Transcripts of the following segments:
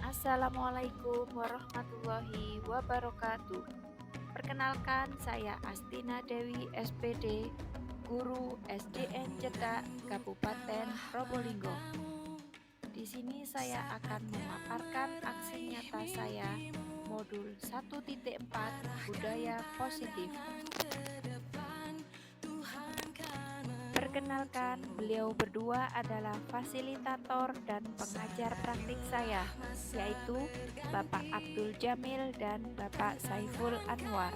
Assalamualaikum warahmatullahi wabarakatuh. Perkenalkan, saya Astina Dewi SPD, guru SDN Cedak Kabupaten Probolinggo. Di sini saya akan memaparkan aksi nyata saya modul 1.4 budaya positif. Perkenalkan, beliau berdua adalah fasilitator dan pengajar praktik saya, yaitu Bapak Abdul Jamil dan Bapak Saiful Anwar.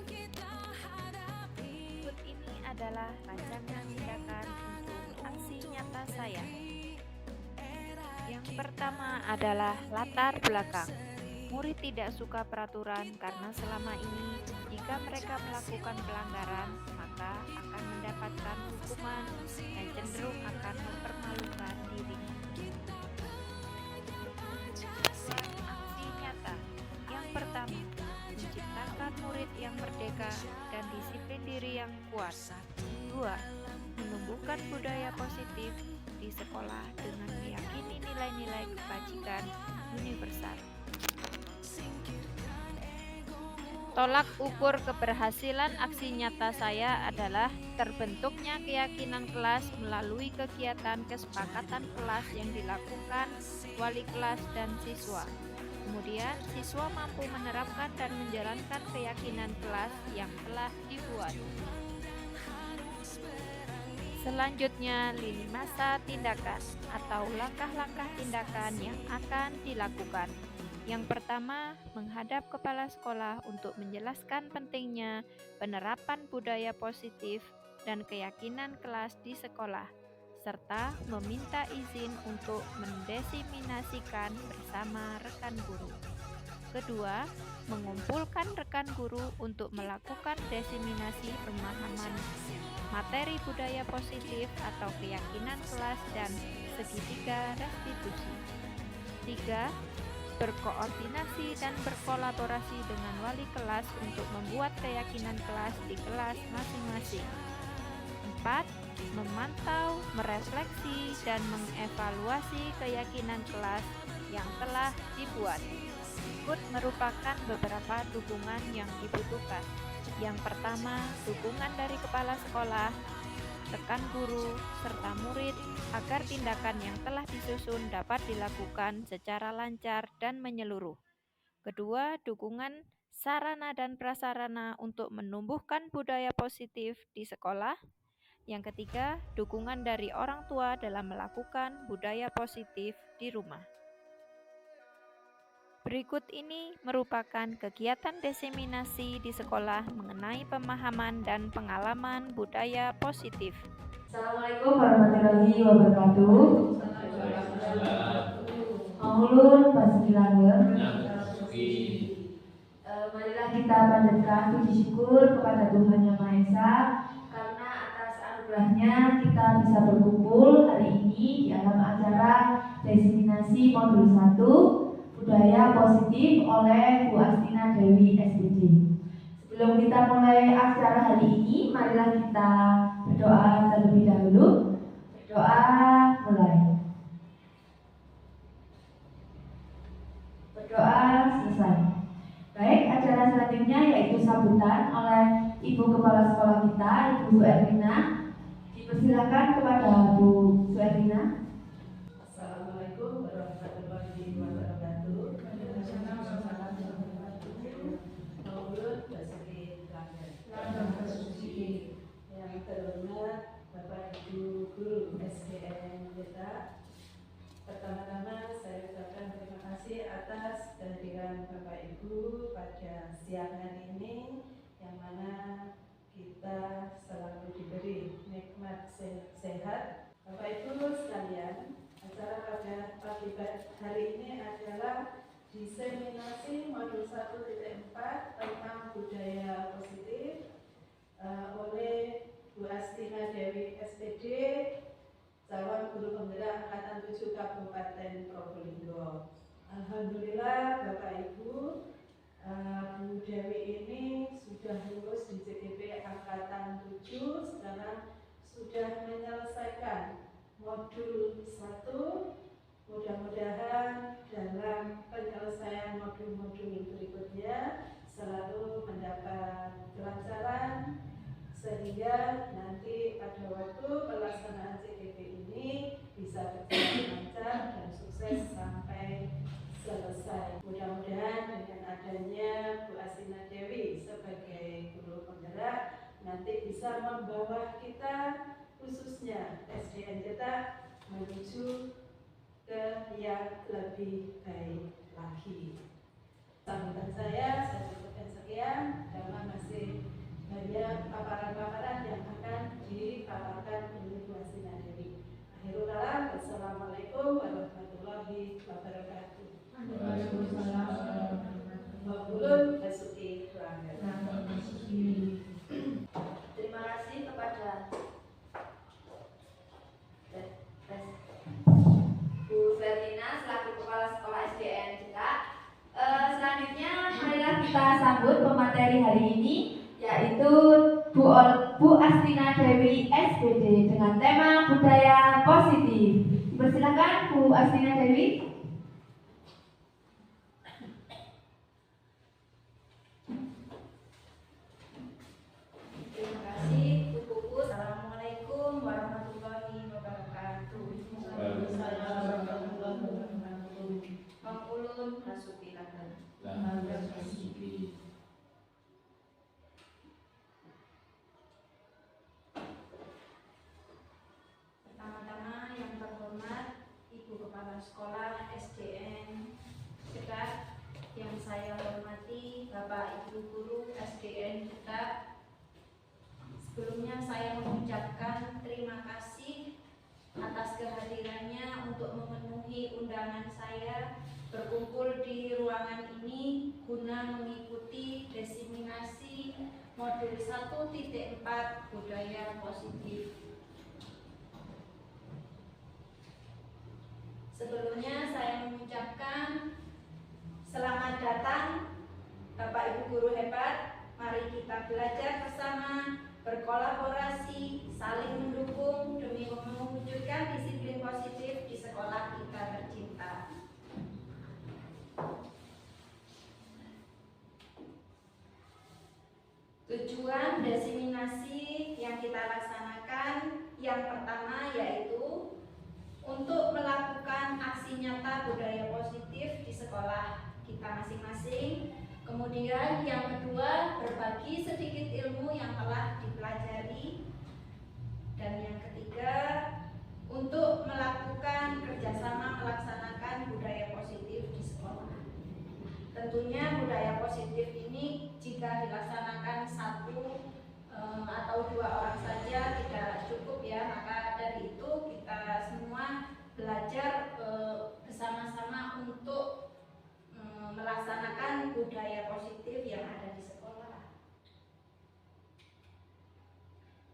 Berikut ini adalah rancangan tindakan untuk aksi nyata saya. Yang pertama adalah latar belakang. Murid tidak suka peraturan karena selama ini jika mereka melakukan pelanggaran maka akan mendapatkan hukuman dan cenderung akan mempermalukan diri. Aksi nyata. Yang pertama, menciptakan murid yang merdeka dan disiplin diri yang kuat. 2. Menumbuhkan budaya positif di sekolah dengan meyakini nilai-nilai kebajikan universal. Tolak ukur keberhasilan aksi nyata saya adalah terbentuknya keyakinan kelas melalui kegiatan kesepakatan kelas yang dilakukan wali kelas dan siswa. Kemudian, siswa mampu menerapkan dan menjalankan keyakinan kelas yang telah dibuat. Selanjutnya, lini masa tindakan atau langkah-langkah tindakan yang akan dilakukan. Yang pertama, menghadap kepala sekolah untuk menjelaskan pentingnya penerapan budaya positif dan keyakinan kelas di sekolah, serta meminta izin untuk mendesiminasikan bersama rekan guru. Kedua, mengumpulkan rekan guru untuk melakukan desiminasi pemahaman materi budaya positif atau keyakinan kelas dan segitiga restitusi. 3. Berkoordinasi dan berkolaborasi dengan wali kelas untuk membuat keyakinan kelas di kelas masing-masing. 4. Memantau, merefleksi, dan mengevaluasi keyakinan kelas yang telah dibuat. Berikut merupakan beberapa dukungan yang dibutuhkan. Yang pertama, dukungan dari kepala sekolah, rekan guru, serta murid agar tindakan yang telah disusun dapat dilakukan secara lancar dan menyeluruh. Kedua, dukungan sarana dan prasarana untuk menumbuhkan budaya positif di sekolah. Yang ketiga, dukungan dari orang tua dalam melakukan budaya positif di rumah. Berikut ini merupakan kegiatan desiminasi di sekolah mengenai pemahaman dan pengalaman budaya positif. Assalamualaikum warahmatullahi wabarakatuh. Maulun Basilangeng. Marilah kita panjatkan puji syukur kepada Tuhan Yang Maha Esa karena atas anugerahnya kita bisa berkumpul hari ini di dalam acara desiminasi modul 1 budaya positif oleh Bu Astina Dewi SPD. Sebelum kita mulai acara hari ini, marilah kita berdoa terlebih dahulu. Berdoa mulai. Berdoa selesai. Baik, acara selanjutnya yaitu sambutan oleh Ibu Kepala Sekolah kita, Ibu Suerlina. Dipersilakan kepada Bu Suerlina. Assalamualaikum warahmatullahi wabarakatuh. Maulud Basri yang terhormat Bapak Ibu Guru SDN Cedak. Pertama-tama saya ucapkan terima kasih atas kehadiran Bapak Ibu pada siang hari ini, yang mana kita selalu diberi nikmat sehat. Bapak Ibu sekalian, acara pada pagi hari ini adalah diseminasi modul 1.4 tentang budaya positif oleh Bu Astina Dewi SPD, calon guru penggerak Angkatan 7 Kabupaten Probolinggo. Alhamdulillah Bapak Ibu, Bu Dewi ini sudah lulus di CGP Angkatan 7, sekarang sudah menyelesaikan modul 1 Mudah-mudahan dalam penyelesaian modul-modul berikutnya selalu mendapat kelancaran sehingga nanti pada waktu pelaksanaan CGP ini bisa berjalan lancar dan sukses sampai selesai. Mudah-mudahan dengan adanya Bu Astina Dewi sebagai guru penggerak nanti bisa membawa kita khususnya SDN Cetak menuju ke yang lebih baik lagi. Sambutan saya cukupkan sekian karena masih banyak paparan-paparan yang akan dipaparkan oleh Bu Astina Dewi. Akhirul kalam, wassalamualaikum warahmatullahi wabarakatuh. Wabulun Basuki Langgar. Terima kasih kepada Bu Verlina selaku Kepala Sekolah SDN Cetak. Selanjutnya marilah kita sambut pemateri hari ini, yaitu Bu Astina Dewi SPD dengan tema budaya positif. Persilakan Bu Astina Dewi. Terima kasih Bu Pupu. Assalamualaikum warahmatullahi wabarakatuh. Mengulun Basuki Langgar. Pertama-tama yang terhormat Ibu Kepala Sekolah SDN Cetak, yang saya hormati Bapak Ibu Guru SDN Cetak. Sebelumnya saya mengucapkan terima kasih atas kehadirannya untuk memenuhi undangan saya berkumpul di ruangan ini guna mengikuti diseminasi modul 1.4 budaya positif. Sebelumnya saya mengucapkan selamat datang Bapak Ibu guru hebat. Mari kita belajar bersama, berkolaborasi, saling mendukung demi mewujudkan disiplin positif di sekolah kita tercinta. Tujuan diseminasi yang kita laksanakan yang pertama yaitu untuk melakukan aksi nyata budaya positif di sekolah kita masing-masing. Kemudian yang kedua, berbagi sedikit ilmu yang telah dipelajari. Dan yang ketiga, untuk melakukan kerjasama melaksanakan budaya positif di sekolah. Tentunya budaya positif ini jika dilaksanakan satu atau dua orang saja tidak cukup ya, maka dari itu kita semua belajar bersama-sama untuk melaksanakan budaya positif yang ada di sekolah.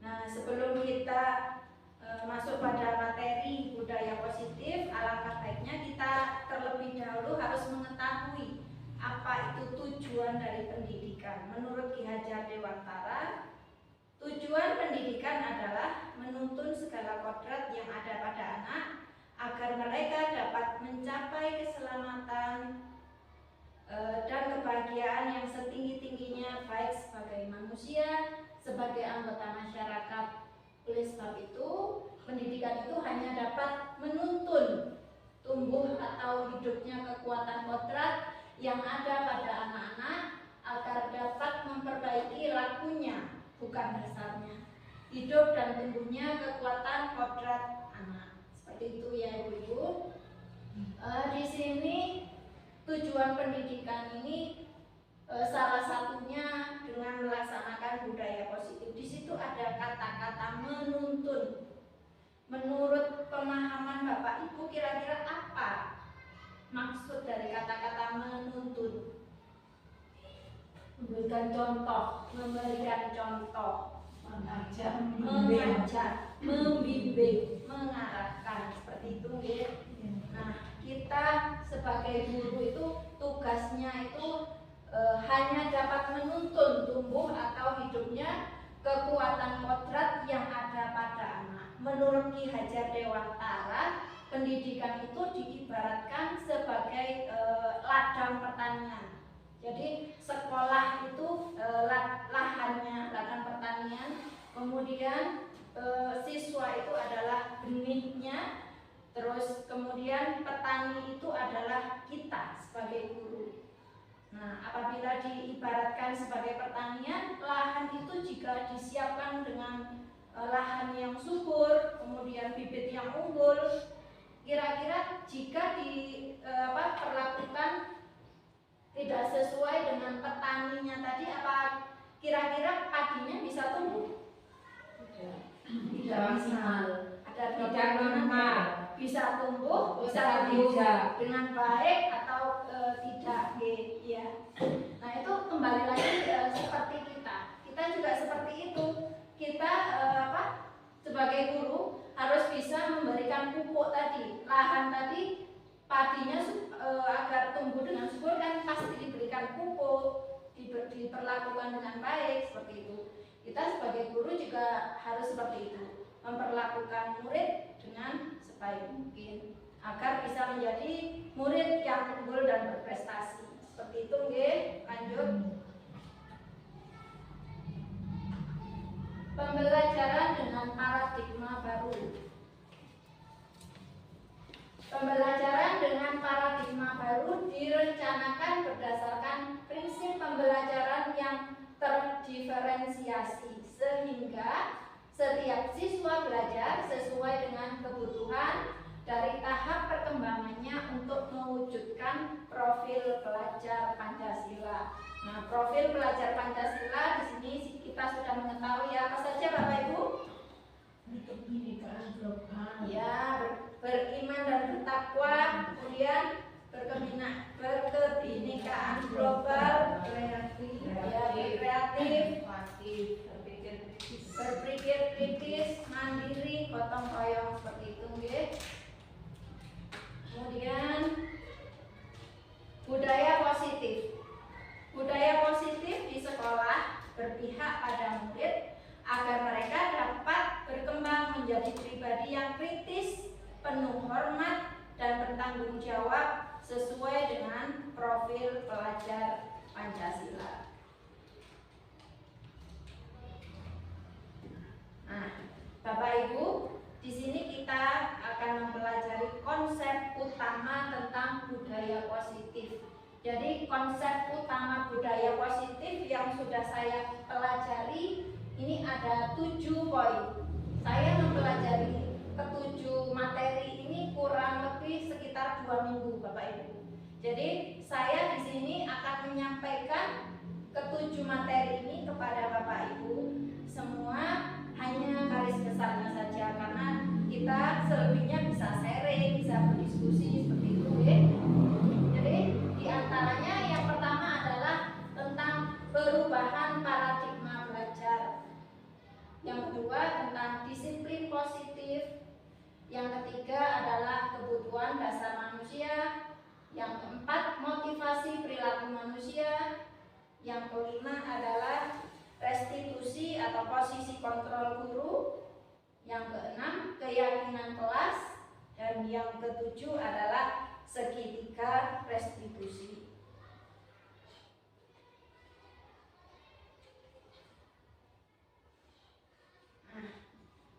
Nah, sebelum kita masuk pada materi budaya positif, alangkah baiknya kita terlebih dahulu harus mengetahui apa itu tujuan dari pendidikan. Menurut Ki Hajar Dewantara, tujuan pendidikan adalah menuntun segala kodrat yang ada pada anak agar mereka dapat mencapai keselamatan dan kebahagiaan yang setinggi-tingginya baik sebagai manusia, sebagai anggota masyarakat. Oleh sebab itu, pendidikan itu hanya dapat menuntun tumbuh atau hidupnya kekuatan kodrat yang ada pada anak-anak agar dapat memperbaiki lakunya, bukan dasarnya, hidup dan tumbuhnya kekuatan kodrat anak. Seperti itu ya Ibu-ibu. Di sini tujuan pendidikan ini salah satunya dengan melaksanakan budaya positif. Di situ ada kata-kata menuntun. Menurut pemahaman Bapak Ibu, kira-kira apa maksud dari kata-kata menuntun? Memberikan contoh, mengajak, membimbing, mengarahkan, seperti itu ya. Nah, kita sebagai guru itu tugasnya itu hanya dapat menuntun tumbuh atau hidupnya kekuatan kodrat yang ada pada anak. Menurut Ki Hajar Dewantara, pendidikan itu diibaratkan sebagai ladang pertanian. Jadi sekolah itu lahannya, ladang pertanian, kemudian siswa itu adalah benihnya, terus kemudian petani itu adalah kita sebagai guru. Nah, apabila diibaratkan sebagai pertanian, lahan itu jika disiapkan dengan lahan yang subur, kemudian bibit yang unggul, kira-kira jika diperlakukan tidak sesuai dengan petaninya tadi, apa kira-kira padinya bisa tumbuh? Tidak maksimal. Ada Tidak normal. bisa tumbuh, bisa tumbuh dengan baik atau tidak, ya. Nah, itu kembali lagi seperti kita juga seperti itu. Kita sebagai guru harus bisa memberikan pupuk tadi, lahan tadi, padinya agar tumbuh dengan subur kan pasti diberikan pupuk, diperlakukan dengan baik, seperti itu. Kita sebagai guru juga harus seperti itu, memperlakukan murid dengan sebaik mungkin agar bisa menjadi murid yang unggul dan berprestasi. Seperti itu, nggih. Lanjut. Pembelajaran dengan paradigma baru. Pembelajaran dengan paradigma baru direncanakan berdasarkan prinsip pembelajaran yang terdiferensiasi sehingga setiap siswa belajar sesuai dengan kebutuhan dari tahap perkembangannya untuk mewujudkan profil pelajar Pancasila. Nah, profil pelajar Pancasila di sini kita sudah mengetahui apa saja Bapak Ibu? Kebinekaan global. Ya, beriman dan bertakwa, kemudian berkebinekaan global, kreatif, berpikir kritis, mandiri, gotong royong, seperti itu, nggih. Kemudian budaya positif. Budaya positif di sekolah berpihak pada murid agar mereka dapat berkembang menjadi pribadi yang kritis, penuh hormat, dan bertanggung jawab sesuai dengan profil pelajar Pancasila. Nah, Bapak Ibu, di sini kita akan mempelajari konsep utama tentang budaya positif. Jadi konsep utama budaya positif yang sudah saya pelajari ini ada 7 poin. Saya mempelajari ke-7 materi ini kurang lebih sekitar 2 minggu, Bapak Ibu. Jadi saya di sini akan menyampaikan ke-7 materi ini kepada Bapak Ibu semua, hanya garis besarnya saja karena kita selebihnya bisa sharing, bisa berdiskusi seperti itu, ya. Jadi diantaranya yang pertama adalah tentang perubahan paradigma belajar. Yang kedua tentang disiplin positif. Yang ketiga adalah kebutuhan dasar manusia. Yang keempat motivasi perilaku manusia. Yang kelima adalah restitusi atau posisi kontrol guru. Yang keenam keyakinan kelas. Dan yang ketujuh adalah segitiga restitusi.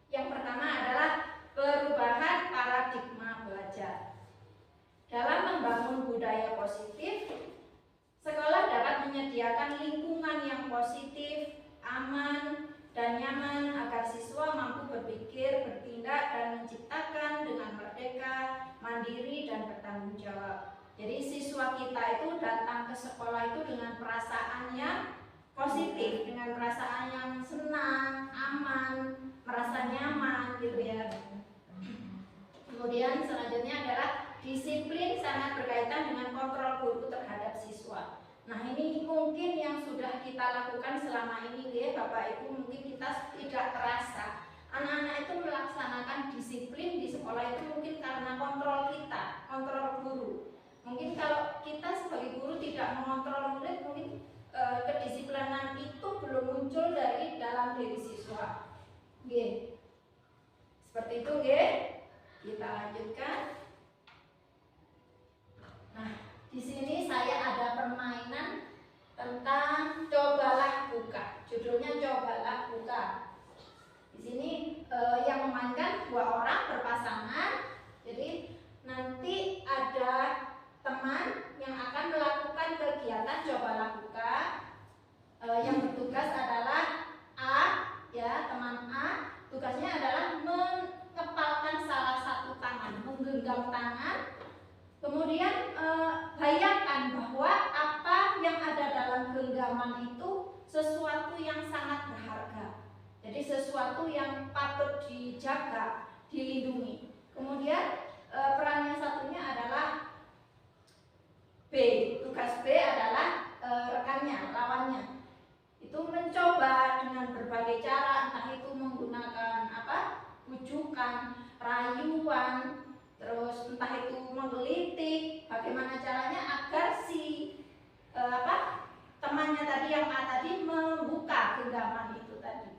Yang pertama adalah perubahan paradigma belajar. Dalam membangun budaya positif, sekolah dapat menyediakan lingkungan yang positif, aman, dan nyaman agar siswa mampu berpikir, bertindak, dan menciptakan dengan merdeka, mandiri, dan bertanggung jawab. Jadi siswa kita itu datang ke sekolah itu dengan perasaan yang positif, dengan perasaan yang senang, aman, merasa nyaman, gitu ya. Kemudian selanjutnya adalah disiplin sangat berkaitan dengan kontrol guru terhadap siswa. Nah, ini mungkin yang sudah kita lakukan selama ini, ya Bapak Ibu, mungkin kita tidak terasa. Anak-anak itu melaksanakan disiplin di sekolah itu mungkin karena kontrol kita, kontrol guru. Mungkin kalau kita sebagai guru tidak mengontrol murid, mungkin kedisiplinan itu belum muncul dari dalam diri siswa. Seperti itu, Kita lanjutkan. Nah, di sini saya ada permainan tentang cobalah buka. Judulnya cobalah buka. Di sini yang memainkan 2 orang berpasangan. Jadi nanti ada teman yang akan melakukan kegiatan cobalah buka. Yang bertugas adalah A, ya, teman A. Tugasnya adalah mengepalkan salah satu tangan, menggenggam tangan. Kemudian bayangkan bahwa apa yang ada dalam genggaman itu sesuatu yang sangat berharga. Jadi sesuatu yang patut dijaga, dilindungi. Kemudian peran yang satunya adalah B. Tugas B adalah rekannya, lawannya. Itu mencoba dengan berbagai cara, entah itu menggunakan bujukan, rayuan, terus entah itu menggelitik, bagaimana caranya agar si temannya tadi yang A tadi membuka genggaman itu tadi.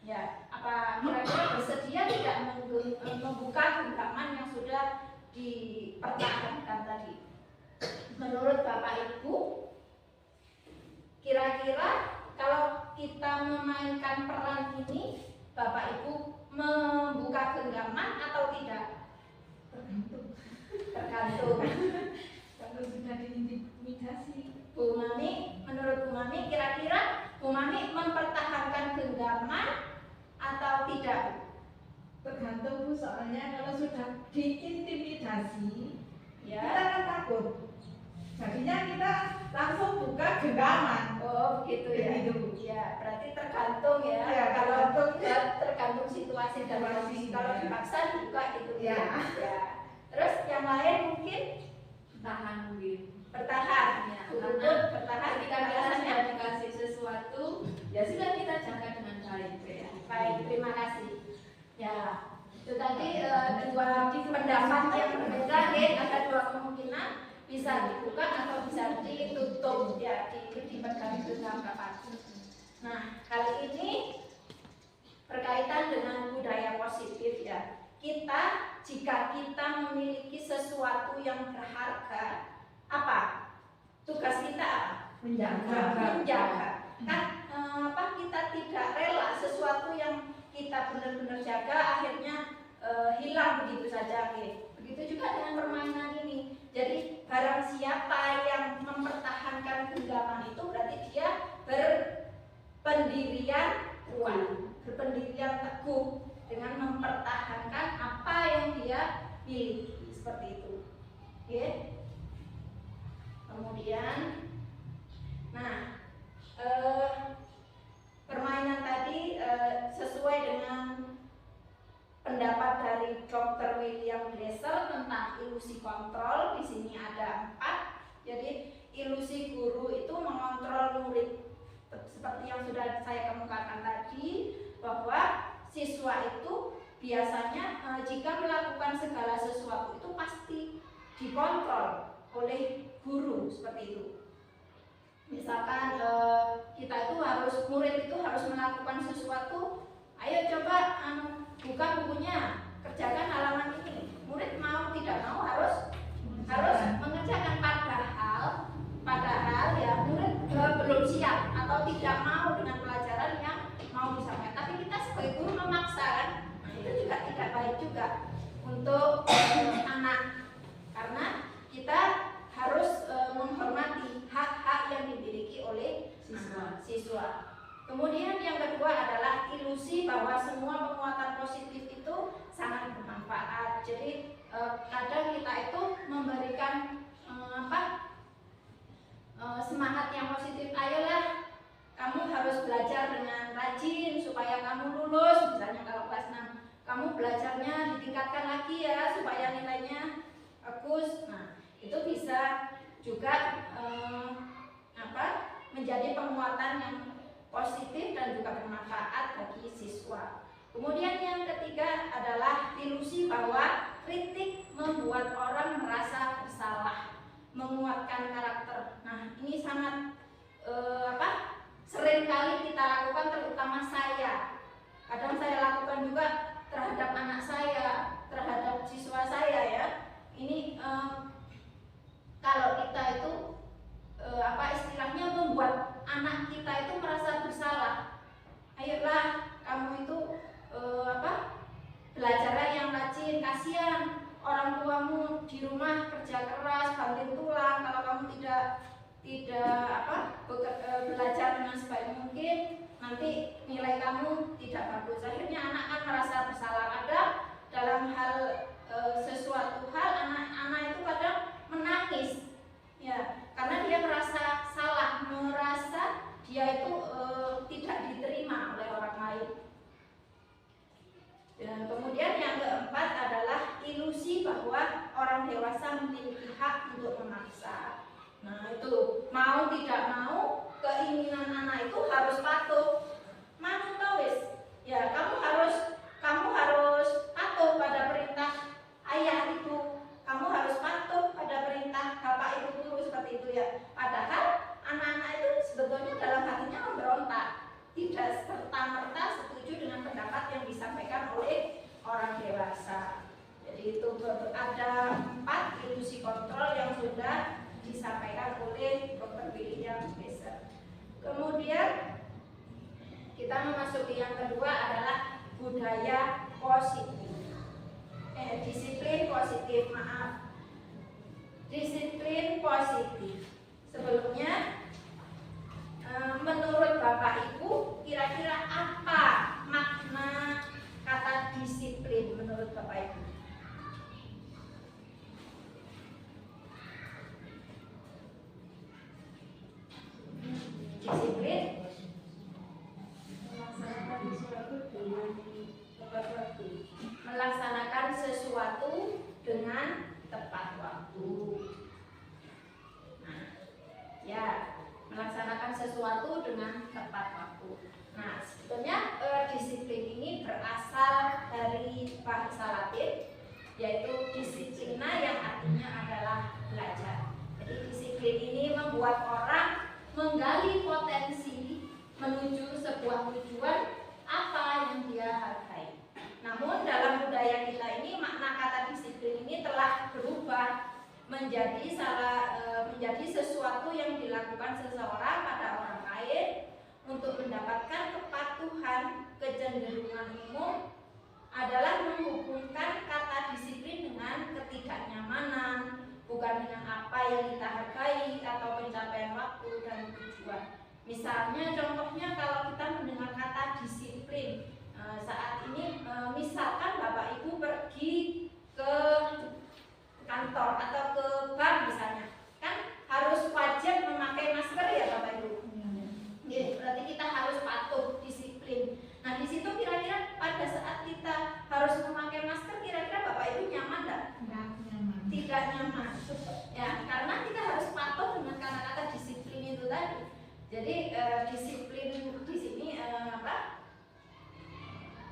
Ya, apa kira-kira bersedia tidak membuka genggaman yang sudah dipertahankan tadi? Menurut Bapak Ibu, kira-kira kalau kita memainkan peran ini, Bapak Ibu membuka genggaman atau tidak? Tergantung. Kalau sudah diintimidasi. Bu Mami, menurut Bu Mami, kira-kira Bu Mami mempertahankan genggaman atau tidak? Tergantung Bu, soalnya kalau sudah diintimidasi, Ya. kita kan takut. Jadinya kita langsung buka genggaman. Oh, begitu ya. Begitu. Ya, berarti tergantung ya. Ya, Tergantung situasi dan kondisi. Kalau dipaksa dibuka gitu Ya. Ya. Terus yang lain mungkin Tahan mungkin. bertahan. Ya, Bu karena Tutut bertahan ketika kita sudah dikasih sesuatu, ya sudah kita jaga dengan baik. Ya. Baik, terima kasih. Ya, itu tadi 2 pendapat yang berbeda. Ada 2 kemungkinan, bisa dibuka atau bisa ditutup, ya, dipegang dengan rapat. Nah, kali ini berkaitan dengan budaya positif ya. Jika kita memiliki sesuatu yang berharga, apa? Tugas kita apa? Menjaga. Kan kita tidak rela sesuatu yang kita benar-benar jaga akhirnya hilang begitu saja. Begitu juga dengan permainan ini. Jadi barang siapa yang mempertahankan genggaman itu berarti dia berpendirian kuat, berpendirian teguh dengan mempertahankan apa yang dia miliki, seperti itu. Oke. Kemudian, nah, permainan tadi sesuai dengan pendapat dari Dr. William Glasser tentang ilusi kontrol. Di sini ada 4. Jadi ilusi guru itu mengontrol murid, seperti yang sudah saya kemukakan tadi, bahwa siswa itu biasanya jika melakukan segala sesuatu itu pasti dikontrol oleh guru, seperti itu. Misalkan kita itu murid itu harus melakukan sesuatu, ayo coba buka bukunya, kerjakan halaman ini. Murid mau tidak mau harus mengerjakan, padahal ya murid belum siap atau tidak mau dengan pelajaran yang mau disampaikan. Tapi kita sebagai guru memaksa kan, itu juga tidak baik juga untuk anak, karena kita harus menghormati hak-hak yang dimiliki oleh siswa. Kemudian yang kedua adalah ilusi bahwa semua penguatan positif itu sangat bermanfaat. Jadi kadang kita itu memberikan semangat yang positif. Ayolah, kamu harus belajar dengan rajin supaya kamu lulus. Misalnya kalau kelas 6, kamu belajarnya ditingkatkan lagi ya supaya nilainya bagus. Nah, itu bisa juga menjadi penguatan yang positif dan juga bermanfaat bagi siswa. Kemudian yang ketiga adalah ilusi bahwa kritik membuat orang merasa bersalah, menguatkan karakter. Nah, ini sangat sering kali kita lakukan, terutama saya. Kadang saya lakukan juga terhadap anak saya, terhadap siswa saya ya. Ini kalau kita itu istilahnya membuat anak kita itu merasa bersalah. Ayolah kamu itu belajarlah yang rajin, kasihan orang tuamu di rumah kerja keras, banting tulang, kalau kamu tidak belajar dengan sebaik mungkin, nanti nilai kamu tidak bagus. Akhirnya anak kan merasa bersalah. Kadang dalam hal sesuatu hal anak-anak itu kadang menangis ya, karena dia merasa salah, merasa dia itu tidak diterima oleh orang lain. Dan kemudian yang keempat adalah ilusi bahwa orang dewasa memiliki hak untuk memaksa. Nah itu, mau tidak mau, keinginan anak itu harus patuh. Manut wis. Ya, kamu harus patuh pada perintah ayah ibu. Kamu harus patuh pada perintah bapak ibu guru, seperti itu ya. Padahal anak-anak itu sebetulnya dalam hatinya memberontak, tidak serta-merta setuju dengan pendapat yang disampaikan oleh orang dewasa. Jadi itu ada 4 ilusi kontrol yang sudah disampaikan oleh Dr. William Besser. Kemudian kita memasuki yang kedua adalah budaya positif. Disiplin positif, disiplin positif. Sebelumnya menurut Bapak Ibu, kira-kira apa makna kata disiplin menurut Bapak Ibu? Disiplin melaksanakan sesuatu dengan tepat waktu. Nah, ya, melaksanakan sesuatu dengan tepat waktu. Nah, sebetulnya disiplin ini berasal dari bahasa Latin, yaitu disiplina, yang artinya adalah belajar. Jadi disiplin ini membuat orang menggali potensi menuju sebuah tujuan apa yang dia hargai. Namun dalam budaya kita ini, makna kata disiplin ini telah berubah menjadi sesuatu yang dilakukan seseorang pada orang lain untuk mendapatkan kepatuhan. Kecenderungan umum adalah menghubungkan kata disiplin dengan ketidaknyamanan, bukan dengan apa yang kita hargai atau pencapaian waktu dan tujuan. Misalnya, contohnya kalau kita mendengar kata disiplin saat ini, misalkan Bapak Ibu pergi ke kantor atau ke bank misalnya, kan harus wajib memakai masker ya Bapak Ibu. Jadi berarti kita harus patuh, disiplin. Nah di situ kira-kira pada saat kita harus memakai masker, kira-kira Bapak Ibu nyaman enggak? Tidak nyaman. Ya, karena kita harus patuh dengan kata-kata disiplin itu tadi. Jadi disiplin di sini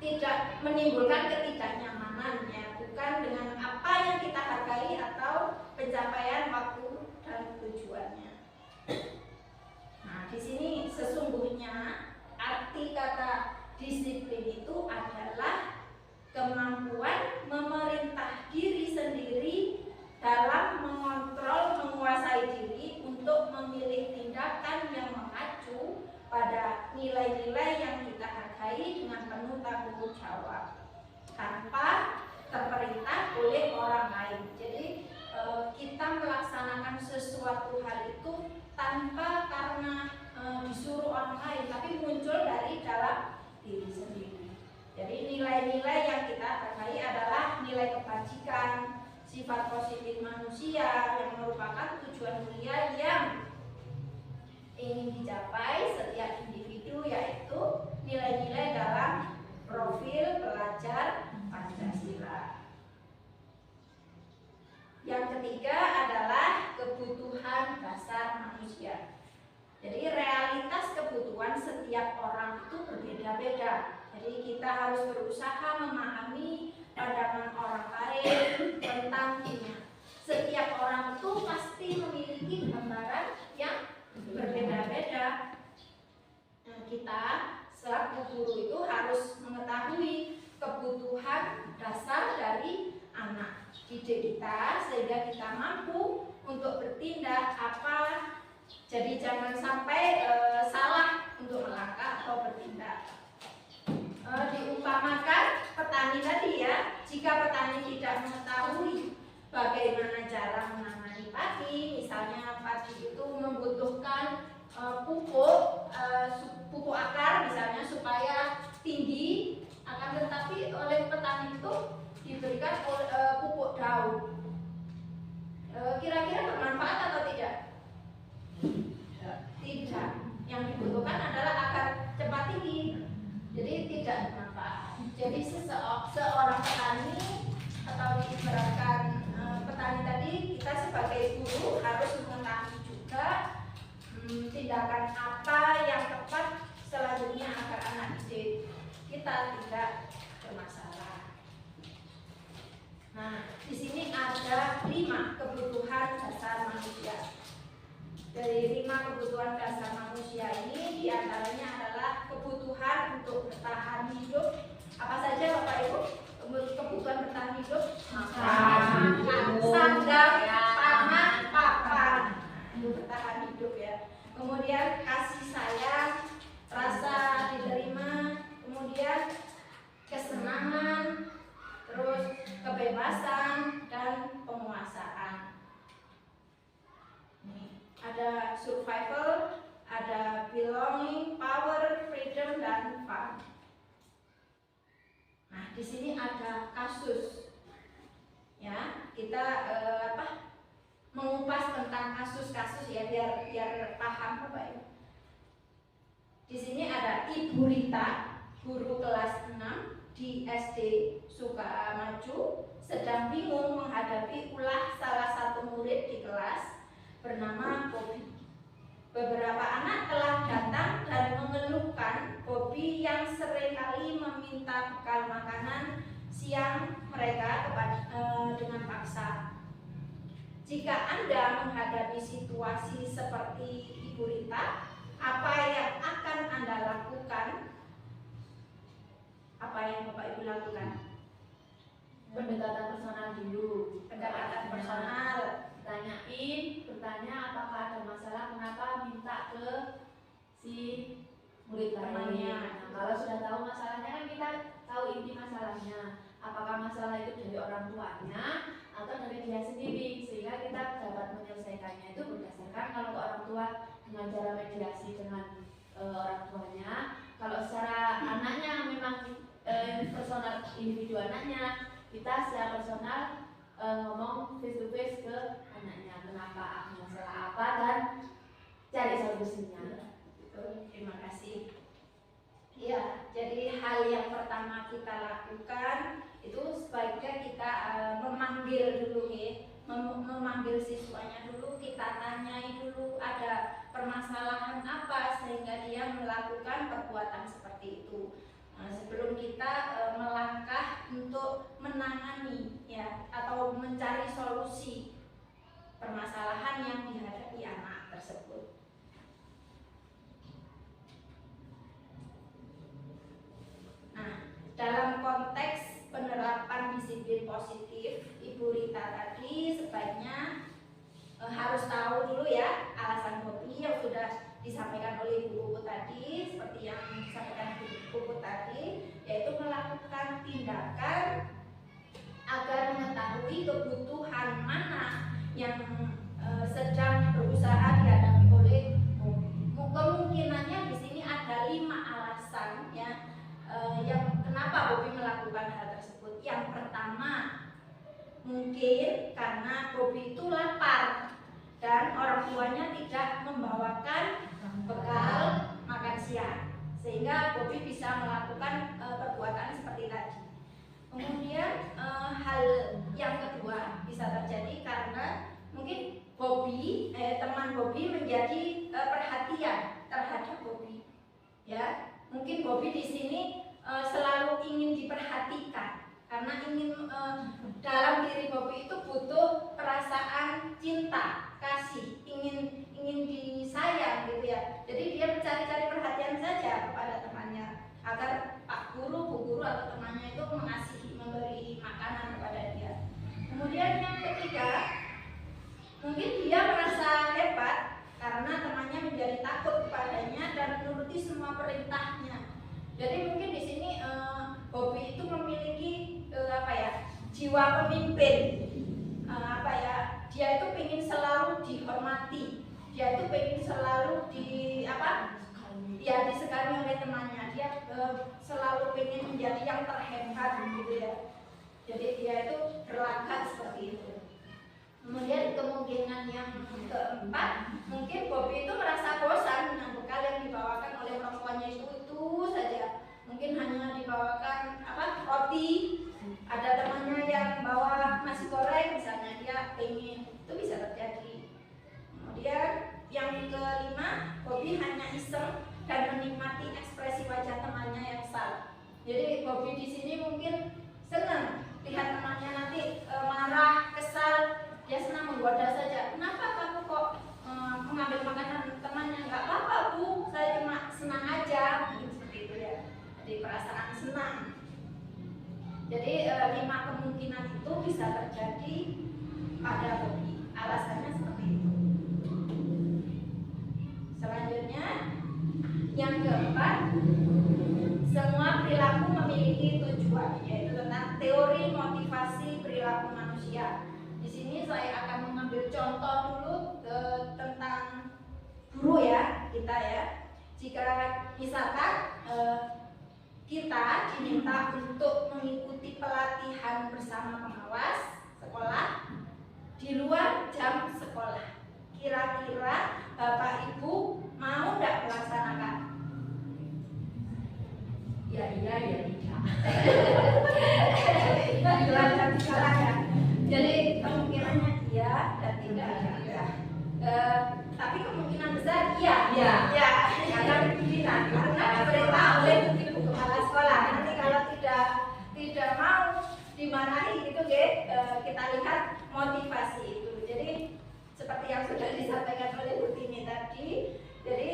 tidak menimbulkan ketidaknyamanan ya, bukan dengan apa yang kita hargai atau pencapaian waktu dan tujuannya. Nah, di sini sesungguhnya arti kata disiplin itu adalah kemampuan memerintah diri sendiri dalam mengontrol, menguasai diri untuk memilih tindakan yang mengacu pada nilai-nilai yang kita hargai dengan penuh tanggung jawab tanpa terperintah oleh orang lain. Jadi kita melaksanakan sesuatu hal itu tanpa karena disuruh orang lain, tapi muncul dari dalam diri sendiri. Jadi nilai-nilai yang kita hargai adalah nilai kebajikan, sifat positif manusia yang merupakan tujuan mulia yang ingin dicapai setiap individu, yaitu nilai-nilai dalam profil pelajar Pancasila. Yang ketiga adalah kebutuhan dasar manusia. Jadi realitas kebutuhan setiap orang itu berbeda-beda. Jadi kita harus berusaha memahami pandangan orang lain tentang dirinya. Setiap orang itu pasti memiliki gambaran yang berbeda-beda. Nah, kita selaku guru itu harus mengetahui kebutuhan dasar dari anak didik kita sehingga kita mampu untuk bertindak apa. Jadi jangan sampai salah untuk melangkah atau bertindak. Diumpamakan petani tadi ya, jika petani tidak mengetahui bagaimana cara menangani padi, misalnya padi itu membutuhkan pupuk akar misalnya supaya tinggi, akan tetapi oleh petani itu diberikan pupuk daun. Kira-kira bermanfaat atau tidak? Tidak. Yang dibutuhkan adalah akar cepat tinggi. Jadi tidak bermanfaat. Jadi seorang petani atau diibaratkan petani tadi, kita sebagai guru harus mengetahui juga tindakan apa yang tepat selanjutnya agar anak didik kita tidak bermasalah. Nah, di sini ada 5 kebutuhan dasar manusia. Dari 5 kebutuhan dasar manusia ini diantaranya adalah kebutuhan untuk bertahan hidup. Apa saja Bapak Ibu? Kebutuhan bertahan hidup: makan, sandang, pangan, papan. Itu bertahan hidup ya. Kemudian kasih sayang, rasa diterima, kemudian kesenangan, terus kebebasan dan penguasaan. Ada survival, ada belonging, power, freedom, dan fun. Nah, di sini ada kasus. Ya, kita mengupas tentang kasus-kasus ya biar paham Bapak Ibu. Di sini ada Ibu Rita, guru kelas 6 di SD Sukamaju, sedang bingung menghadapi ulah salah satu murid di kelas bernama Bobby. Beberapa anak telah datang dan mengeluhkan Bobby yang seringkali meminta bekal makanan siang mereka dengan paksa. Jika Anda menghadapi situasi seperti Ibu Rita, apa yang akan Anda lakukan? Apa yang Bapak Ibu lakukan? Pendekatan personal dulu. Pendekatan personal. Bertanya apakah ada masalah, kenapa minta ke si murid Temannya. lain. Nah, kalau sudah tahu masalahnya kan kita tahu inti masalahnya. Apakah masalah itu dari orang tuanya atau dari dia sendiri, sehingga kita dapat menyelesaikannya itu berdasarkan kalau ke orang tua dengan cara mediasi dengan orang tuanya. Kalau secara anaknya memang personal individu anaknya, kita secara personal ngomong face to face ke anaknya, kenapa masalah apa dan cari solusinya. Terima kasih. Ya, jadi hal yang pertama kita lakukan itu sebaiknya kita memanggil dulu ya, memanggil siswanya dulu, kita tanyai dulu ada permasalahan apa sehingga dia melakukan perbuatan seperti itu. Nah, sebelum kita melangkah untuk menangani ya atau mencari solusi permasalahan yang dihadapi anak tersebut. Nah, dalam konteks penerapan disiplin positif, Ibu Rita tadi sebaiknya harus tahu dulu ya alasan Bobby yang sudah disampaikan oleh Ibu Puput tadi, seperti yang disampaikan Ibu Puput tadi, yaitu melakukan tindakan agar mengetahui kebutuhan mana yang sedang berusaha dihadapi oleh Bobby. Kemungkinannya di sini ada 5 alasan ya yang kenapa Bobby melakukan hal tersebut. Yang pertama, mungkin karena Bobby itu lapar dan orang tuanya tidak membawakan bekal makan siang, sehingga Bobby bisa melakukan perbuatan seperti tadi. Kemudian hal yang kedua bisa terjadi karena mungkin Bobby, teman Bobby menjadi perhatian terhadap Bobby. Ya, mungkin Bobby di sini selalu ingin diperhatikan karena ingin dalam diri Bobby itu butuh perasaan cinta, kasih, ingin disayang gitu ya. Jadi dia mencari-cari perhatian saja kepada temannya agar Pak Guru, Bu Guru atau temannya itu mengasihi, memberi makanan kepada dia. dia merasa hebat karena temannya menjadi takut kepadanya dan menuruti semua perintahnya. Jadi mungkin di sini Bobby itu memiliki jiwa pemimpin. Dia itu ingin selalu dihormati, dia itu ingin selalu disegani oleh temannya. Dia selalu ingin menjadi yang terhebat gitu ya. Jadi dia itu berlagak seperti itu. Kemudian kemungkinan yang keempat, mungkin Bobby itu merasa bosan dengan bekal yang dibawakan oleh orang tuanya itu saja. Mungkin hanya dibawakan roti. Ada temannya yang bawa nasi goreng misalnya, dia pengen, itu bisa terjadi. Kemudian yang kelima, Bobby hanya iseng dan menikmati ekspresi wajah temannya yang salah. Jadi Bobby di sini mungkin senang lihat temannya nanti marah, kesal, dia senang menggoda saja. Kenapa kamu kok mengambil makanan temannya? Nggak apa-apa Bu, saya cuma senang aja. Seperti itu ya. Jadi perasaan senang. Jadi 5 kemungkinan itu bisa terjadi pada Bobby. Alasannya seperti itu. Selanjutnya, yang keempat, semua perilaku memiliki tujuan, yaitu tentang teori motivasi perilaku manusia. Di sini saya akan mengambil contoh dulu tentang guru ya, kita ya. Jika misalkan kita diminta untuk mengikuti pelatihan bersama pengawas sekolah di luar jam sekolah, kira-kira Bapak Ibu mau nggak melaksanakan? Ya iya ya tidak. Di luar jam sekolah ya. Jadi kemungkinannya iya dan tidak ya. Tapi kemungkinan besar iya. Ya. Karena diperintah oleh ibu kepala sekolah. Nanti kalau tidak mau dimarahi gitu kita lihat motivasi itu. Jadi seperti yang sudah disampaikan oleh Bu Tini tadi, jadi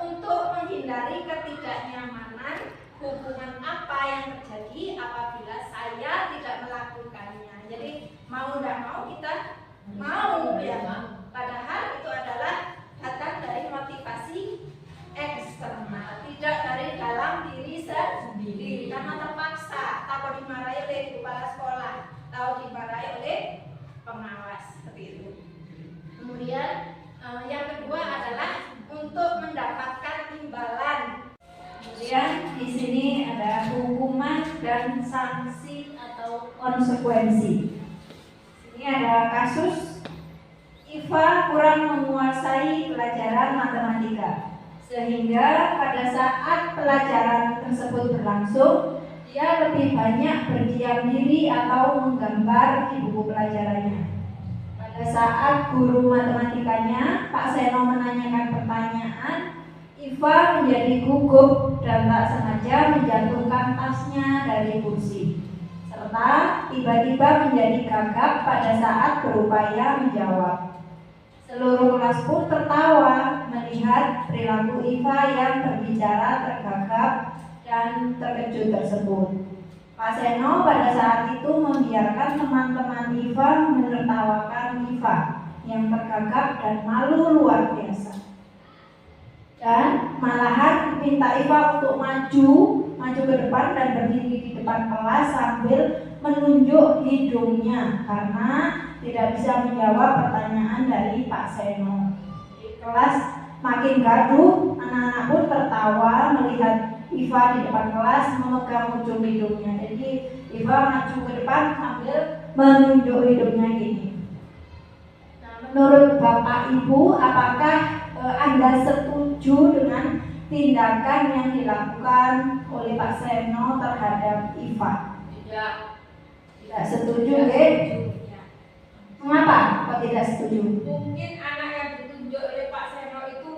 untuk menghindari ketidaknyamanan, hubungan apa yang terjadi apabila saya tidak melakukannya. Jadi mau tidak mau kita mau ya. Padahal itu adalah datang dari motivasi eksternal, tidak dari dalam diri sendiri, karena terpaksa, takut dimarahi oleh kepala sekolah, atau dimarahi oleh pengawas seperti itu. Kemudian yang kedua adalah untuk mendapatkan imbalan. Kemudian di sini ada hukuman dan sanksi atau konsekuensi. Ini ada kasus Iva kurang menguasai pelajaran matematika, sehingga pada saat pelajaran tersebut berlangsung, dia lebih banyak berdiam diri atau menggambar di buku pelajarannya. Pada saat guru matematikanya, Pak Seno, menanyakan pertanyaan, Iva menjadi gugup dan tak sengaja menjatuhkan tasnya dari kursi, serta tiba-tiba menjadi gagap pada saat berupaya menjawab. Seluruh kelas pun tertawa melihat perilaku Iva yang berbicara tergagap dan terkejut tersebut. Pak Seno pada saat itu membiarkan teman-teman Iva menertawakan Iva yang tergagap dan malu luar biasa. Dan malahan minta Iva untuk maju ke depan dan berdiri di depan kelas sambil menunjuk hidungnya karena tidak bisa menjawab pertanyaan dari Pak Seno. Di kelas makin gaduh, anak-anak pun tertawa melihat Iva di depan kelas memegang ujung hidungnya. Jadi Iva maju ke depan sambil menunjuk hidungnya gini. Nah, menurut Bapak Ibu, apakah Anda setuju dengan tindakan yang dilakukan oleh Pak Seno terhadap Iva? Tidak setuju, Mengapa kok tidak setuju? Mungkin anak yang ditunjuk oleh Pak Seno itu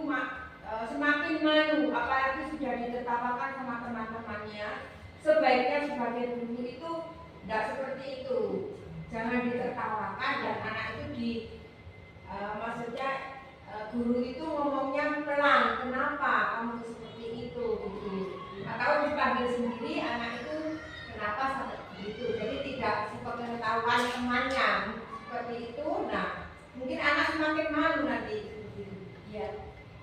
semakin malu, apalagi sudah ditertawakan sama teman-temannya. Sebaiknya sebagai guru itu tidak seperti itu. Jangan ditertawakan dan anak itu maksudnya guru itu ngomongnya pelan. Kenapa kamu seperti itu? Gitu. Atau dipanggil sendiri anak itu kenapa sampai begitu? Jadi tidak sepengetahuan temannya seperti itu. Nah, Mungkin anak semakin malu nanti.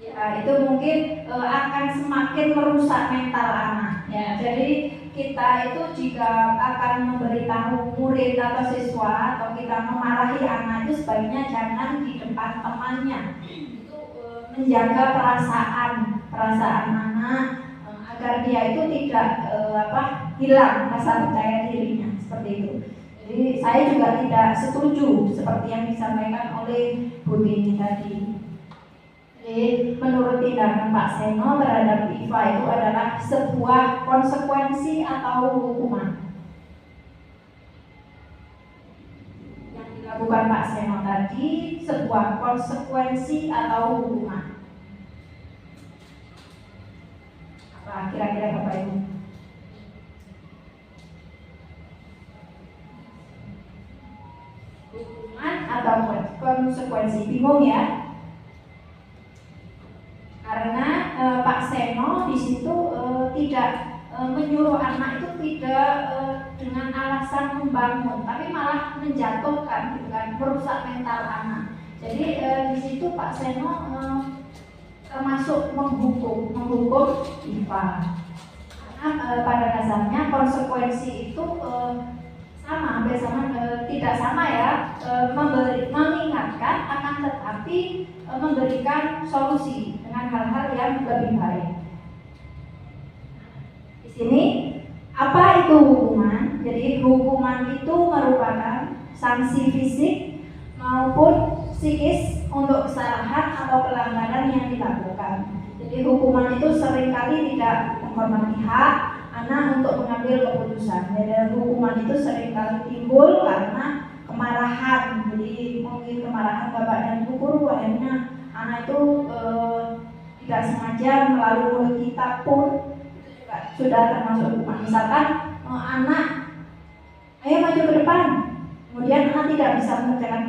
Ya, itu mungkin akan semakin merusak mental anak. Ya, jadi kita itu jika akan memberitahu murid atau siswa atau kita memarahi anak itu sebaiknya jangan di depan temannya. Itu menjaga perasaan anak agar dia itu tidak hilang rasa percaya dirinya seperti itu. Jadi saya juga tidak setuju seperti yang disampaikan oleh Bu Tini tadi. Jadi menurut tindakan Pak Seno terhadap Iva itu adalah sebuah konsekuensi atau hukuman. Yang dilakukan Pak Seno tadi sebuah konsekuensi atau hukuman. Apa kira-kira Bapak Ibu? Hukuman atau konsekuensi? Bingung ya? Karena Pak Seno di situ tidak menyuruh anak itu tidak dengan alasan membangun, tapi malah menjatuhkan, gitu kan, merusak mental anak. Jadi di situ Pak Seno termasuk menghukum Iva. Karena pada dasarnya konsekuensi itu hampir sama, tidak sama ya, mengingatkan akan tetapi memberikan solusi dengan hal-hal yang lebih baik. Di sini apa itu hukuman? Jadi hukuman itu merupakan sanksi fisik maupun psikis untuk kesalahan atau pelanggaran yang dilakukan. Jadi hukuman itu seringkali tidak menghormati hak anak untuk mengambil keputusan. Jadi hukuman itu seringkali timbul karena kemarahan. Jadi mungkin kemarahan bapak dan ibu guru, akhirnya anak itu tidak sengaja melalui mulut kita pun itu juga sudah termasuk hukuman. Misalkan anak, ayo maju ke depan, kemudian anak tidak bisa mengerjakan,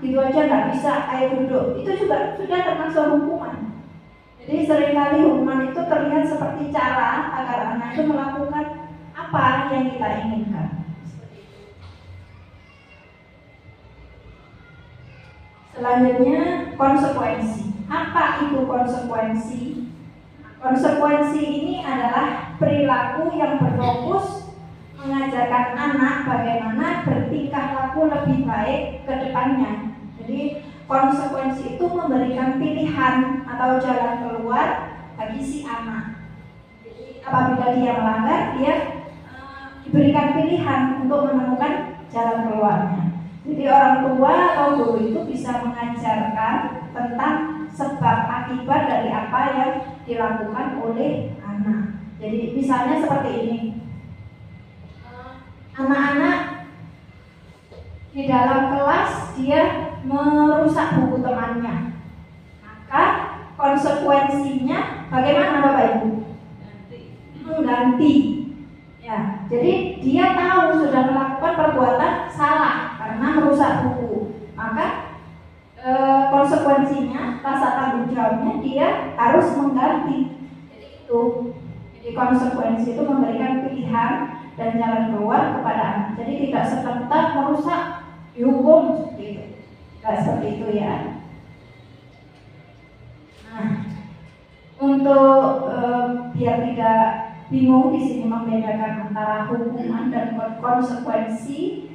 gitu aja nggak bisa, ayo duduk, itu juga sudah termasuk hukuman. Jadi seringkali hukuman itu terlihat seperti cara agar anak itu melakukan apa yang kita inginkan. Selanjutnya konsekuensi. Apa itu konsekuensi? Konsekuensi ini adalah perilaku yang berfokus mengajarkan anak bagaimana bertingkah laku lebih baik ke depannya. Jadi konsekuensi itu memberikan pilihan atau jalan keluar bagi si anak. Jadi apabila dia melanggar, dia diberikan pilihan untuk menemukan jalan keluarnya. Jadi orang tua atau guru itu bisa mengajarkan tentang sebab akibat dari apa yang dilakukan oleh anak. Jadi misalnya seperti ini, anak-anak di dalam kelas dia merusak buku temannya, maka konsekuensinya bagaimana Bapak Ibu? Mengganti. Ya, jadi dia tahu sudah melakukan perbuatan salah karena merusak buku, maka konsekuensinya, rasa tanggung jawabnya dia harus mengganti. Jadi itu, jadi konsekuensi itu memberikan pilihan dan jalan keluar kepada anak. Jadi tidak serta-merta merusak dihukum gitu. Tidak seperti itu ya. Nah, untuk biar tidak bingung di sini membedakan antara hukuman dan konsekuensi,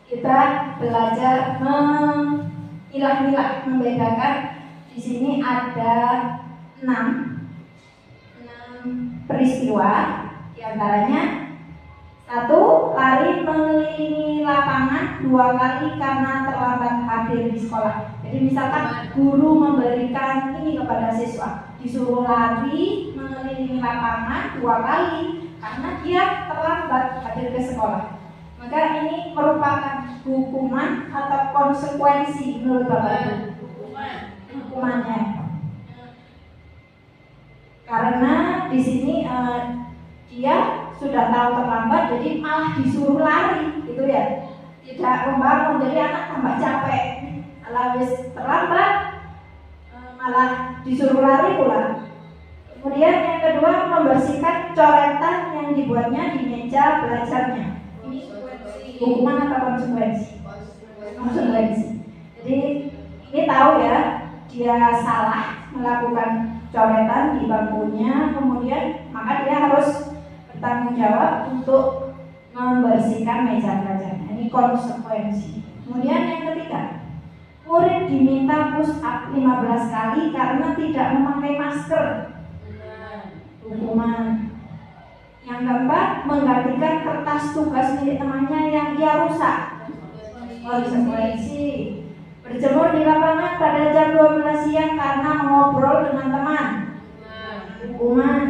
kita belajar memilah-milah, membedakan. Di sini ada 6 peristiwa, diantaranya 1. Lari mengelilingi lapangan 2 kali karena terlambat hadir di sekolah. Jadi misalkan guru memberikan ini kepada siswa, disuruh lari mengelilingi lapangan 2 kali karena dia terlambat hadir ke sekolah. Maka ini merupakan hukuman atau konsekuensi menurut Bapak Ibu? Hukumannya. Karena di sini dia sudah tahu terlambat, jadi malah disuruh lari, gitu ya. Tidak membangun, jadi anak tambah capek. Kalau terlambat, malah disuruh lari pula. Kemudian yang kedua, membersihkan coretan yang dibuatnya di meja belajarnya. Ini hukuman atau konsekuensi? konsekuensi. Jadi ini tahu ya, dia salah melakukan coretan di bangkunya, kemudian maka dia harus bertanggung jawab untuk membersihkan meja belajarnya. Ini konsekuensi. Kemudian yang ketiga, murid diminta push up 15 kali karena tidak memakai masker. Hukuman. Yang keempat, menggantikan kertas tugas milik temannya yang ia rusak. Konsekuensi. Berjemur di lapangan pada jam 12 siang karena mengobrol dengan teman. Hukuman.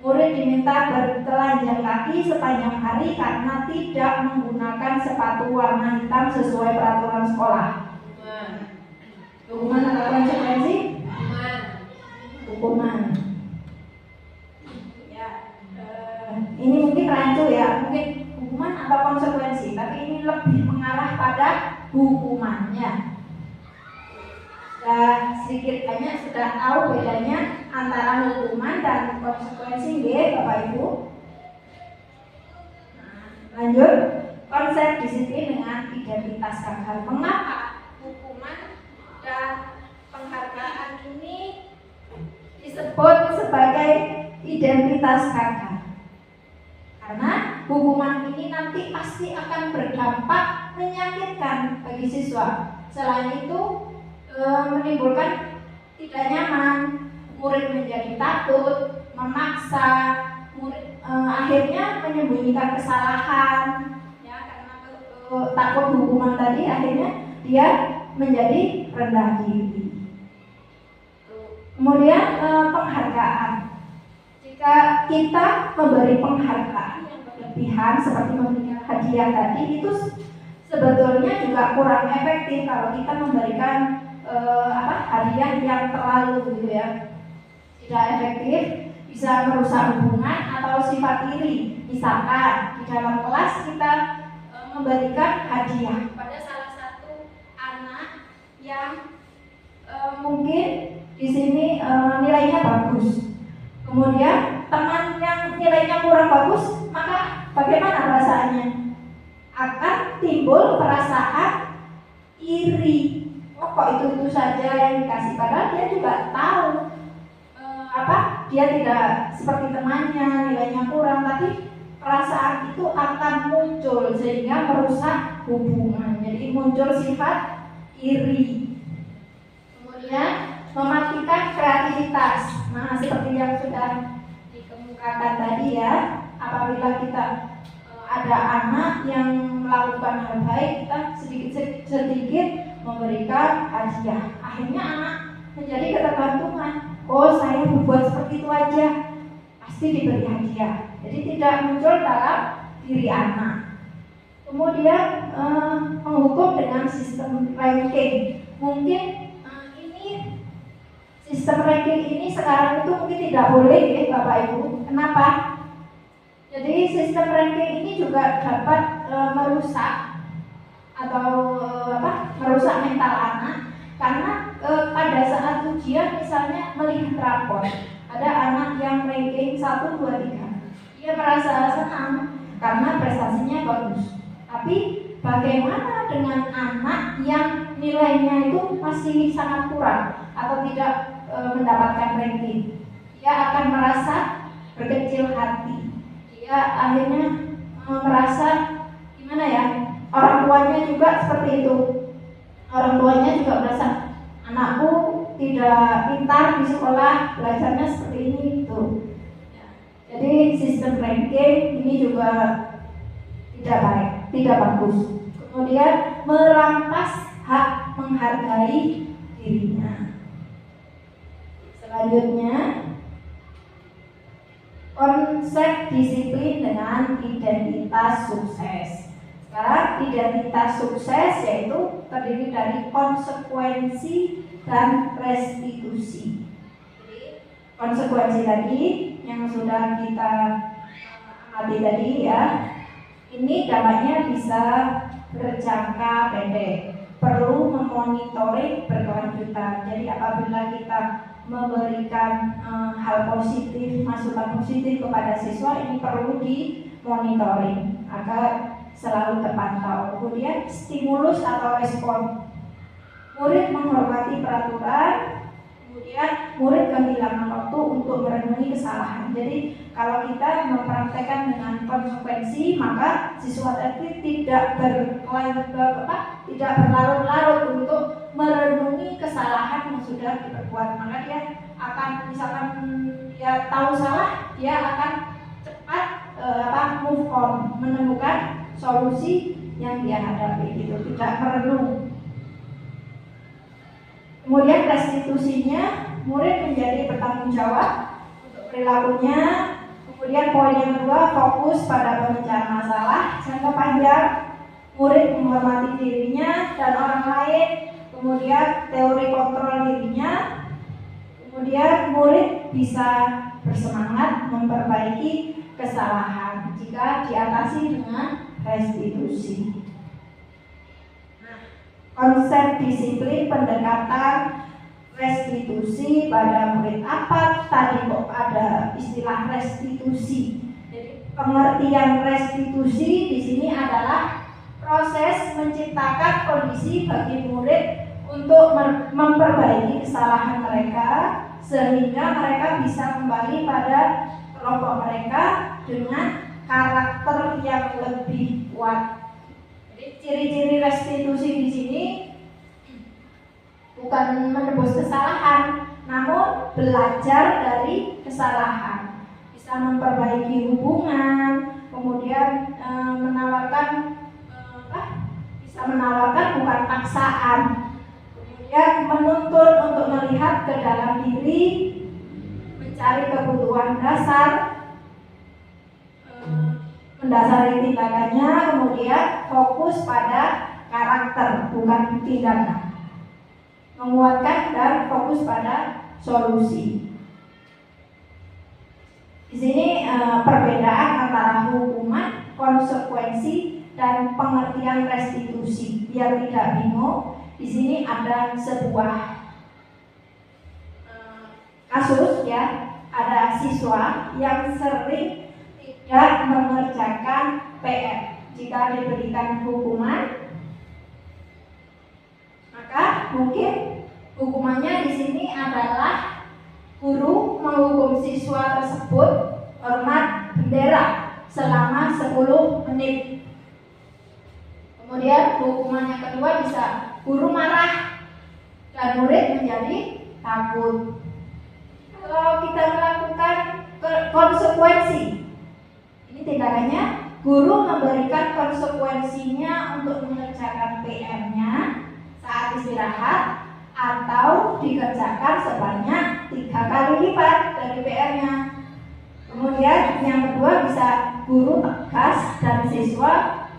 Murid diminta bertelanjang kaki sepanjang hari karena tidak menggunakan sepatu warna hitam sesuai peraturan sekolah. Hukuman atau konsekuensi? Hukuman. Ya, ini mungkin rancu ya, mungkin hukuman atau konsekuensi, tapi ini lebih mengarah pada hukumannya. Sedikit banyak sudah tahu bedanya antara hukuman dan konsekuensi, ya Bapak Ibu. Lanjut, konsep disiplin dengan identitas gagal. Mengapa hukuman dan penghargaan ini disebut sebagai identitas gagal? Karena hukuman ini nanti pasti akan berdampak menyakitkan bagi siswa. Selain itu menimbulkan tidak nyaman, murid menjadi takut, memaksa, murid akhirnya menyembunyikan kesalahan, ya karena takut hukuman tadi, akhirnya dia menjadi rendah diri. Kemudian penghargaan. Jika kita memberi penghargaan yang berlebihan seperti memberikan hadiah tadi, itu sebetulnya juga kurang efektif kalau kita memberikan hadiah yang terlalu gitu ya, tidak efektif, bisa merusak hubungan atau sifat iri. Misalkan di dalam kelas kita memberikan hadiah pada salah satu anak yang mungkin di sini nilainya bagus, kemudian teman yang nilainya kurang bagus, maka bagaimana perasaannya? Akan timbul perasaan iri. Kok itu saja yang dikasih, padahal dia juga tahu dia tidak seperti temannya, nilainya kurang, tapi perasaan itu akan muncul sehingga merusak hubungan. Jadi muncul sifat iri. Kemudian mematikan kreativitas. Nah, seperti yang sudah dikemukakan tadi ya, apabila kita ada anak yang melakukan hal baik, kita sedikit memberikan hadiah, akhirnya anak menjadi ketergantungan. Oh, saya berbuat seperti itu aja, pasti diberi hadiah. Jadi tidak muncul dalam diri anak. Kemudian menghukum dengan sistem ranking. Mungkin ini sistem ranking ini sekarang itu mungkin tidak boleh ya Bapak Ibu. Kenapa? Jadi sistem ranking ini juga dapat merusak atau merusak mental anak, karena pada saat ujian misalnya melihat rapor ada anak yang ranking 1, 2, 3, dia merasa senang karena prestasinya bagus. Tapi bagaimana dengan anak yang nilainya itu masih sangat kurang atau tidak mendapatkan ranking? Dia akan merasa berkecil hati, dia akhirnya merasa gimana ya, orang tuanya juga seperti itu. Orang tuanya juga merasa anakku tidak pintar di sekolah, belajarnya seperti ini gitu. Jadi sistem ranking ini juga tidak baik, tidak bagus. Kemudian merampas hak menghargai dirinya. Selanjutnya, konsep disiplin dengan identitas sukses. Sekarang identitas sukses yaitu terdiri dari konsekuensi dan restitusi. Jadi konsekuensi tadi yang sudah kita amati tadi ya, ini dampaknya bisa berjangka pendek, perlu memonitoring berkelanjutan. Jadi apabila kita memberikan hal positif, masukan positif kepada siswa, ini perlu dimonitoring agar selalu terpantau. Kemudian stimulus atau respon, murid menghormati peraturan. Kemudian murid kehilangan waktu untuk merenungi kesalahan. Jadi kalau kita mempraktekkan dengan konsekuensi, maka siswa tadi tidak berlarut-larut untuk merenungi kesalahan yang sudah diperbuat. Maka dia akan, misalkan dia tahu salah, dia akan cepat move on, menemukan solusi yang dia hadapi, gitu, tidak merenung. Kemudian restitusinya, murid menjadi bertanggung jawab untuk perilakunya. Kemudian poin yang kedua, fokus pada pemecahan masalah jangka panjang. Murid menghormati dirinya dan orang lain. Kemudian teori kontrol dirinya. Kemudian murid bisa bersemangat memperbaiki kesalahan jika diatasi dengan restitusi. Konsep disiplin pendekatan restitusi pada murid. Apa tadi kok ada istilah restitusi? Jadi pengertian restitusi di sini adalah proses menciptakan kondisi bagi murid untuk memperbaiki kesalahan mereka sehingga mereka bisa kembali pada kelompok mereka dengan karakter yang lebih kuat. Ciri-ciri restitusi di sini bukan menebus kesalahan, namun belajar dari kesalahan, bisa memperbaiki hubungan, kemudian bisa menawarkan bukan paksaan, kemudian menuntun untuk melihat ke dalam diri, mencari kebutuhan dasar, mendasari tindakannya, kemudian fokus pada karakter bukan tindakan, menguatkan dan fokus pada solusi. Di sini perbedaan antara hukuman, konsekuensi, dan pengertian restitusi. Biar tidak bingung, di sini ada sebuah kasus ya, ada siswa yang sering tidak mengerjakan PR. Jika diberikan hukuman, maka mungkin hukumannya di sini adalah guru menghukum siswa tersebut hormat bendera selama 10 menit. Kemudian hukuman yang kedua bisa guru marah dan murid menjadi takut. Kalau kita melakukan konsekuensi, tindakannya, guru memberikan konsekuensinya untuk mengerjakan PR-nya saat istirahat atau dikerjakan sebanyak 3 kali lipat dari PR-nya. Kemudian yang kedua bisa guru tegas dan siswa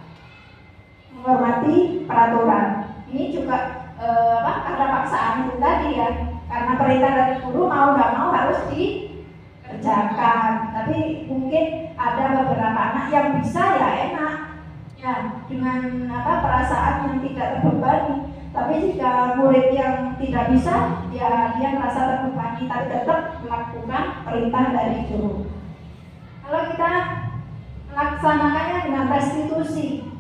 menghormati peraturan. Ini juga karena paksaan itu tadi ya, karena perintah dari guru mau nggak mau harus dikerjakan. Tapi mungkin ada beberapa anak yang bisa ya enak ya dengan perasaan yang tidak terbebani. Tapi jika murid yang tidak bisa ya dia merasa terbebani tapi tetap melakukan perintah dari guru. Kalau kita melaksanakannya dengan restitusi,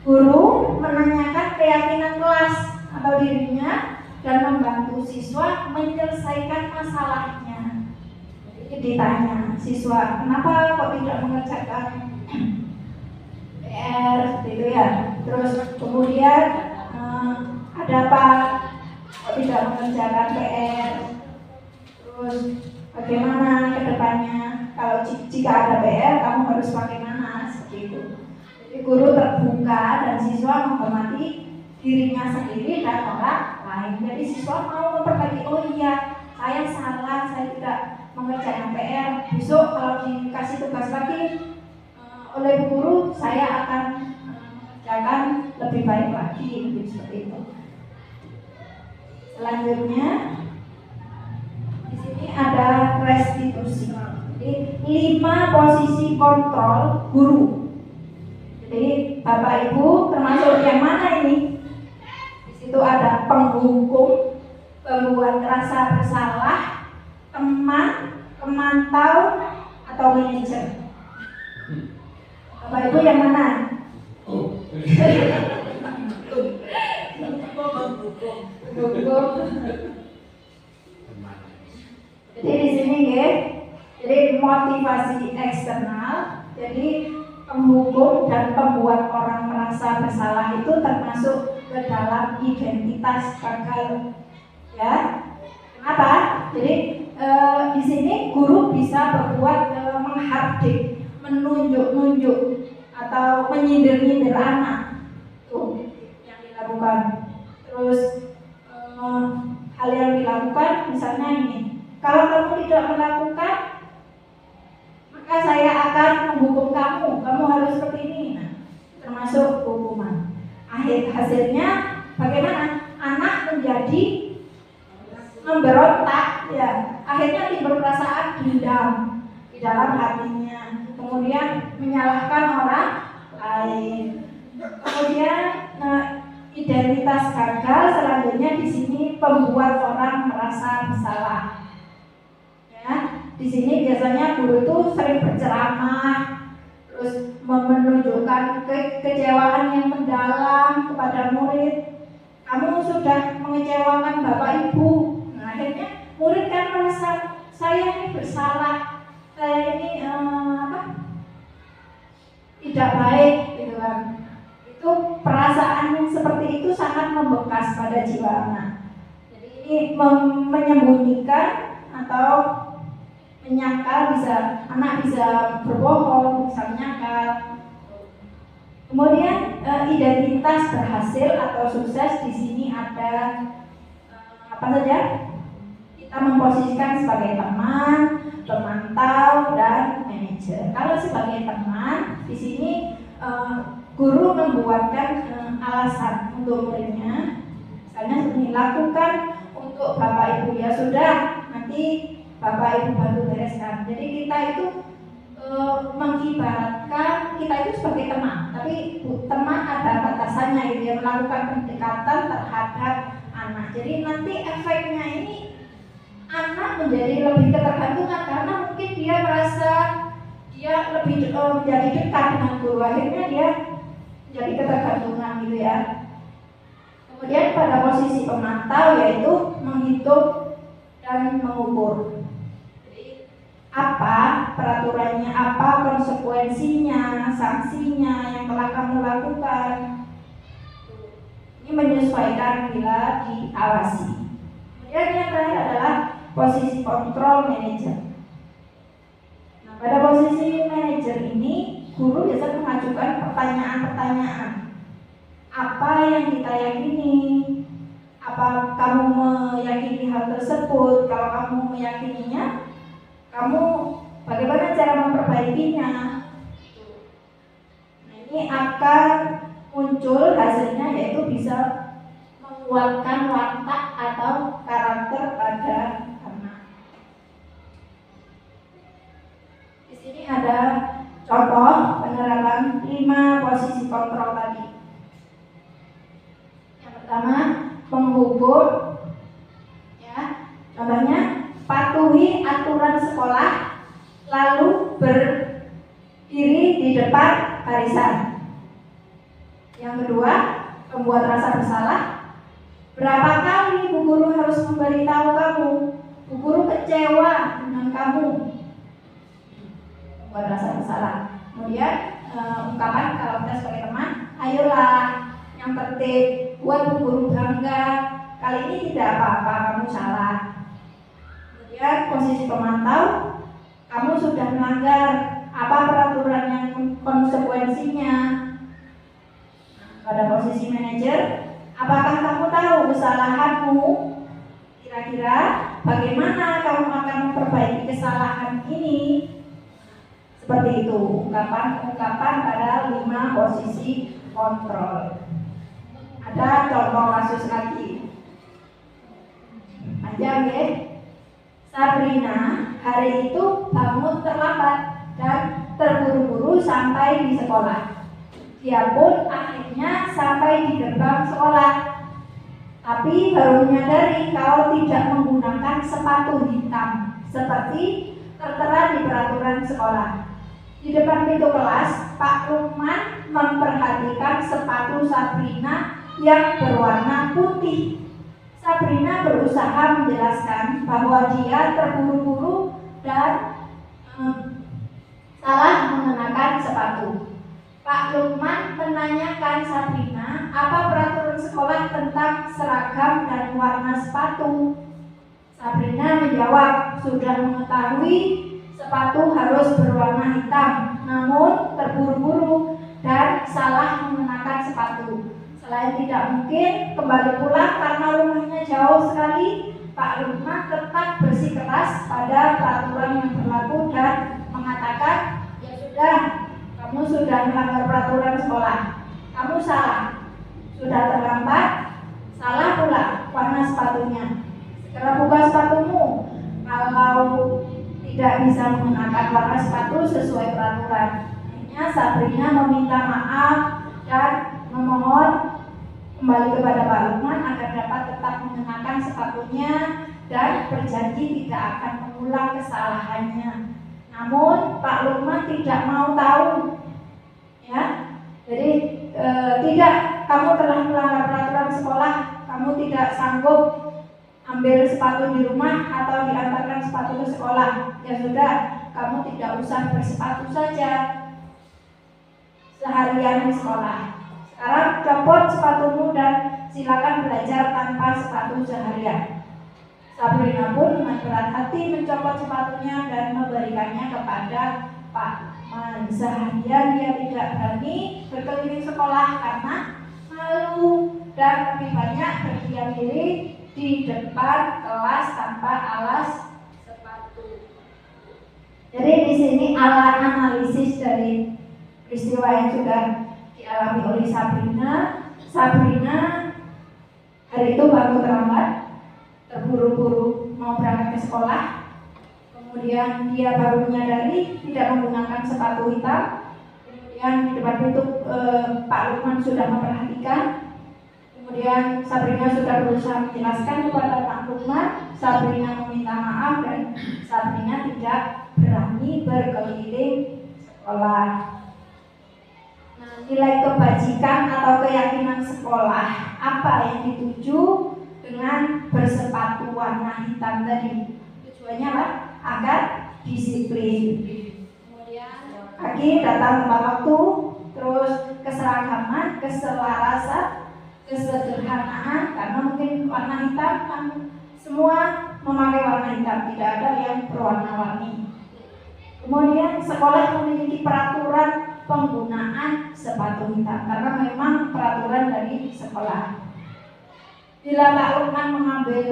guru menanyakan keyakinan kelas atau dirinya dan membantu siswa menyelesaikan masalahnya. Jadi ditanya siswa, kenapa kok tidak mengerjakan PR gitu ya. Terus kemudian ada apa kok tidak mengerjakan PR. Terus bagaimana ke depannya, kalau jika ada PR kamu harus bagaimana, seperti itu. Jadi guru terbuka dan siswa menghormati dirinya sendiri dan orang lain. Jadi siswa mau memperbaiki, oh iya saya salah, saya tidak mengerjakan PR. Besok kalau dikasih tugas lagi oleh guru, saya akan mengerjakan lebih baik lagi, lebih seperti itu. Selanjutnya di sini ada restitusi. Jadi 5 posisi kontrol guru. Jadi Bapak Ibu termasuk yang mana ini? Di situ ada penghukum, pembuat rasa bersalah, teman, pemantau, atau manajer. Bapak Ibu yang mana? Jadi di sini ya, jadi motivasi eksternal, jadi penghukum dan pembuat orang merasa bersalah itu termasuk ke dalam identitas gagal, ya. Kenapa? Jadi di sini guru bisa berbuat menghardik, menunjuk-nunjuk atau menyindir-nyindir anak, tuh yang dilakukan. Terus hal yang dilakukan misalnya ini, kalau kamu tidak melakukan maka saya akan menghukum kamu, kamu harus seperti ini. Nah, termasuk hukuman. Hasilnya bagaimana? Anak menjadi memberontak, ya. Akhirnya timbul perasaan dendam di dalam hatinya, kemudian menyalahkan orang lain. Kemudian identitas gagal selanjutnya di sini pembuat orang merasa bersalah. Ya, di sini biasanya guru itu sering berceramah, terus menunjukkan kekecewaan yang mendalam kepada murid. Kamu sudah mengecewakan Bapak Ibu. Nah, akhirnya murid kan merasa saya ini bersalah, saya ini tidak baik, gitu kan. Itu perasaan yang seperti itu sangat membekas pada jiwa anak. Jadi ini menyembunyikan atau menyangkal, anak bisa berbohong, bisa menyangkal. Kemudian identitas berhasil atau sukses di sini ada apa saja? Kita memposisikan sebagai teman, pemantau, dan manajer. Kalau sebagai teman, di sini guru membuatkan alasan untuk muridnya. Misalnya seperti lakukan untuk Bapak Ibu, ya sudah, nanti Bapak Ibu bantu bereskan. Jadi kita itu mengibaratkan kita itu sebagai teman, tapi teman ada batasannya, gitu ya, melakukan pendekatan terhadap anak. Jadi nanti efeknya ini anak menjadi lebih ketergantungan karena mungkin dia merasa dia lebih menjadi dekat dengan guru, akhirnya dia menjadi ketergantungan, gitu ya. Kemudian pada posisi pemantau yaitu menghitung dan mengukur. Apa peraturannya, apa konsekuensinya, sanksinya yang telah kamu lakukan. Ini menyesuaikan bila diawasi. Kemudian yang terakhir adalah posisi kontrol manajer. Nah, pada posisi manajer ini guru biasa mengajukan pertanyaan-pertanyaan. Apa yang kita yakini? Apa kamu meyakini hal tersebut? Kalau kamu meyakininya, kamu bagaimana cara memperbaikinya? Nah, ini akan muncul hasilnya, yaitu bisa menguatkan watak atau karakter pada anak. Di sini ada contoh penerapan 5 posisi kontrol tadi. Yang pertama, menghukum, ya, contohnya patuhi aturan sekolah, lalu berdiri di depan barisan. Yang kedua, membuat rasa bersalah. Berapa kali Bu Guru harus memberitahu kamu? Bu Guru kecewa dengan kamu. Membuat rasa bersalah. Kemudian ungkapan kalau kita sebagai teman, ayolah yang tertib, buat Bu Guru bangga. Kali ini tidak apa-apa, kamu salah. Kemudian posisi pemantau, kamu sudah melanggar, apa peraturan yang konsekuensinya. Pada posisi manajer, apakah kamu tahu kesalahanmu? Kira-kira bagaimana kamu akan memperbaiki kesalahan ini? Seperti itu, ungkapan-ungkapan pada 5 posisi kontrol. Ada contoh kasus lagi. Panjang ya. Sabrina hari itu bangun terlambat dan terburu-buru sampai di sekolah. Dia pun akhirnya sampai di gerbang sekolah, tapi baru menyadari kalau tidak menggunakan sepatu hitam seperti tertera di peraturan sekolah. Di depan pintu kelas, Pak Lukman memperhatikan sepatu Sabrina yang berwarna putih. Sabrina berusaha menjelaskan bahwa dia terburu-buru dan salah mengenakan sepatu. Pak Lukman menanyakan Sabrina apa peraturan sekolah tentang seragam dan warna sepatu. Sabrina menjawab sudah mengetahui sepatu harus berwarna hitam, namun terburu-buru dan salah mengenakan sepatu. Selain tidak mungkin kembali pulang karena rumahnya jauh sekali, Pak Lukman tetap bersikeras pada peraturan yang berlaku dan mengatakan, ya sudah, kamu sudah melanggar peraturan sekolah. Kamu salah, sudah terlambat, salah pula warna sepatunya. Segera buka sepatumu. Kalau tidak bisa mengenakan warna sepatu sesuai peraturan. Akhirnya Sabrina meminta maaf dan memohon kembali kepada Pak Lukman agar dapat tetap mengenakan sepatunya dan berjanji tidak akan mengulang kesalahannya. Namun Pak Lukman tidak mau tahu, ya. Jadi tidak, kamu telah melanggar peraturan sekolah, kamu tidak sanggup ambil sepatu di rumah atau diantarkan sepatu ke sekolah. Ya sudah, kamu tidak usah bersepatu saja seharian di sekolah. Sekarang copot sepatumu dan silakan belajar tanpa sepatu seharian. Sabrina pun dengan berat hati mencopot sepatunya dan memberikannya kepada Pak Lukman. Seharian dia tidak berani berkeliling sekolah karena malu dan lebih banyak berdiam diri di depan kelas tanpa alas sepatu. Jadi di sini analisis dari peristiwa yang sudah dialami oleh Sabrina. Sabrina hari itu bangun terlambat, terburu-buru mau berangkat ke sekolah. Kemudian dia baru menyadari tidak menggunakan sepatu hitam. Kemudian di depan pintu Pak Lukman sudah memperhatikan. Kemudian Sabrina sudah berusaha menjelaskan kepada Pak Lukman. Sabrina meminta maaf dan Sabrina tidak berani berkeliling sekolah. Nah, nilai kebajikan atau keyakinan sekolah apa yang dituju dengan bersepatu warna hitam tadi? Tujuannya apa? Agar disiplin. Kemudian pagi datang tepat waktu, terus keseragaman, keselarasan, kesederhanaan, karena mungkin warna hitam kan semua memakai warna hitam, tidak ada yang berwarna-warni. Kemudian sekolah memiliki peraturan penggunaan sepatu hitam karena memang peraturan dari sekolah. Bila Pak Lukman mengambil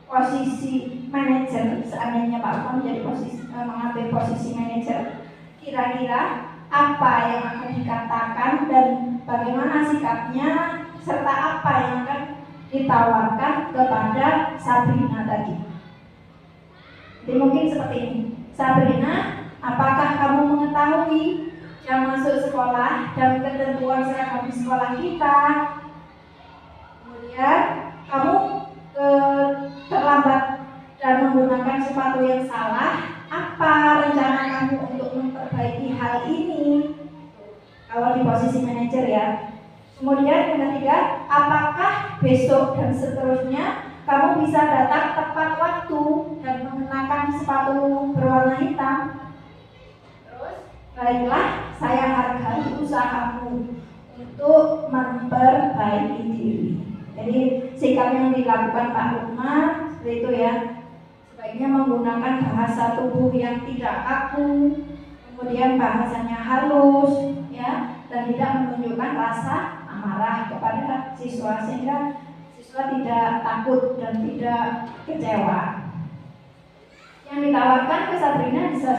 posisi manajer, seandainya Pak Lukman mengambil posisi manajer, kira-kira apa yang akan dikatakan dan bagaimana sikapnya serta apa yang akan ditawarkan kepada Sabrina tadi. Jadi mungkin seperti ini. Sabrina, apakah kamu mengetahui jam masuk sekolah dan ketentuan seragam di sekolah kita? Kemudian kamu terlambat dan menggunakan sepatu yang salah. Apa rencana kamu untuk memperbaiki hal ini? Kalau di posisi manajer ya. Kemudian yang ketiga, apakah besok dan seterusnya kamu bisa datang tepat waktu dan mengenakan sepatu berwarna hitam? Terus, baiklah, saya hargai usahamu untuk memperbaiki diri. Jadi sikap yang dilakukan Pak Lukman seperti itu ya. Sebaiknya menggunakan bahasa tubuh yang tidak kaku, kemudian bahasanya halus, ya, dan tidak menunjukkan rasa amarah kepada siswa sehingga siswa tidak takut dan tidak kecewa. Yang ditawarkan ke Sabrina bisa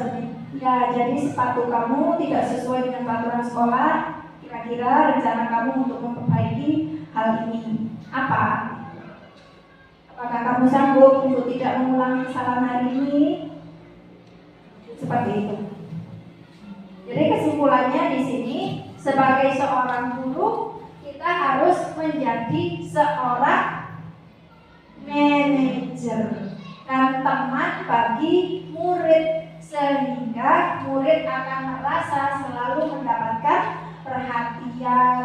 ya, jadi sepatu kamu tidak sesuai dengan peraturan sekolah. Kira-kira rencana kamu untuk memperbaiki hal ini apa? Apakah kamu sanggup untuk tidak mengulangi kesalahan hari ini? Seperti itu. Jadi kesimpulannya di sini, sebagai seorang guru kita harus menjadi seorang manajer dan teman bagi murid sehingga murid akan merasa merasa selalu mendapatkan perhatian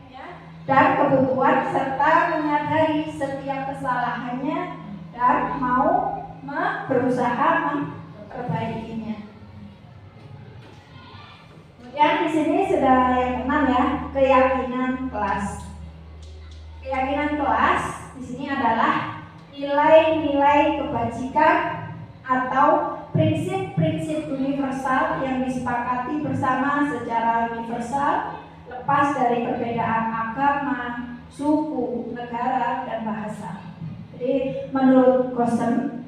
ya, dan kebutuhan serta menyadari setiap kesalahannya dan mau berusaha memperbaikinya. Kemudian di sini sudah yang keenam ya, keyakinan kelas. Keyakinan kelas di sini adalah nilai-nilai kebajikan atau prinsip-prinsip universal yang disepakati bersama secara universal, lepas dari perbedaan agama, suku, negara, dan bahasa. Jadi menurut Gosen,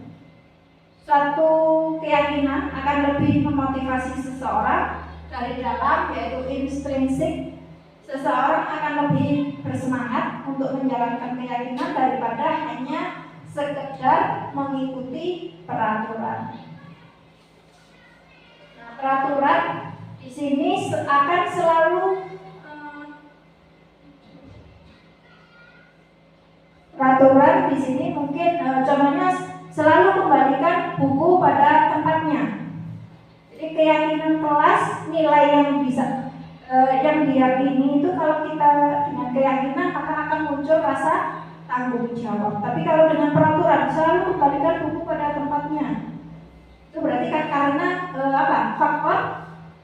suatu keyakinan akan lebih memotivasi seseorang dari dalam, yaitu intrinsik. Seseorang akan lebih bersemangat untuk menjalankan keyakinan daripada hanya sekedar mengikuti peraturan. Nah, peraturan di sini akan selalu peraturan di sini mungkin contohnya selalu kembalikan buku pada tempatnya. Jadi keyakinan kelas, nilai yang bisa yang diyakini itu, kalau kita dengan keyakinan maka akan muncul rasa tanggung jawab. Tapi kalau dengan peraturan selalu kembalikan buku pada tempatnya, itu berarti kan karena faktor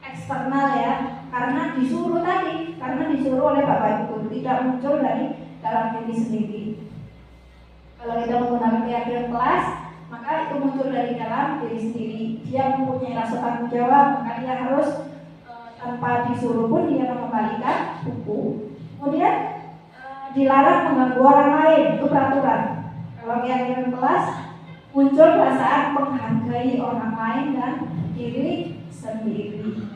eksternal ya, karena disuruh tadi, karena disuruh oleh Bapak Ibu, tidak muncul dari dalam diri sendiri. Kalau kita menggunakan keyakinan kelas, maka itu muncul dari dalam diri sendiri. Dia mempunyai rasa tanggung jawab, maka dia harus tanpa disuruh pun dia mengembalikan buku. Kemudian dilarang mengganggu orang lain, itu peraturan. Kalau keyakinan kelas, muncul perasaan menghargai orang lain dan diri sendiri.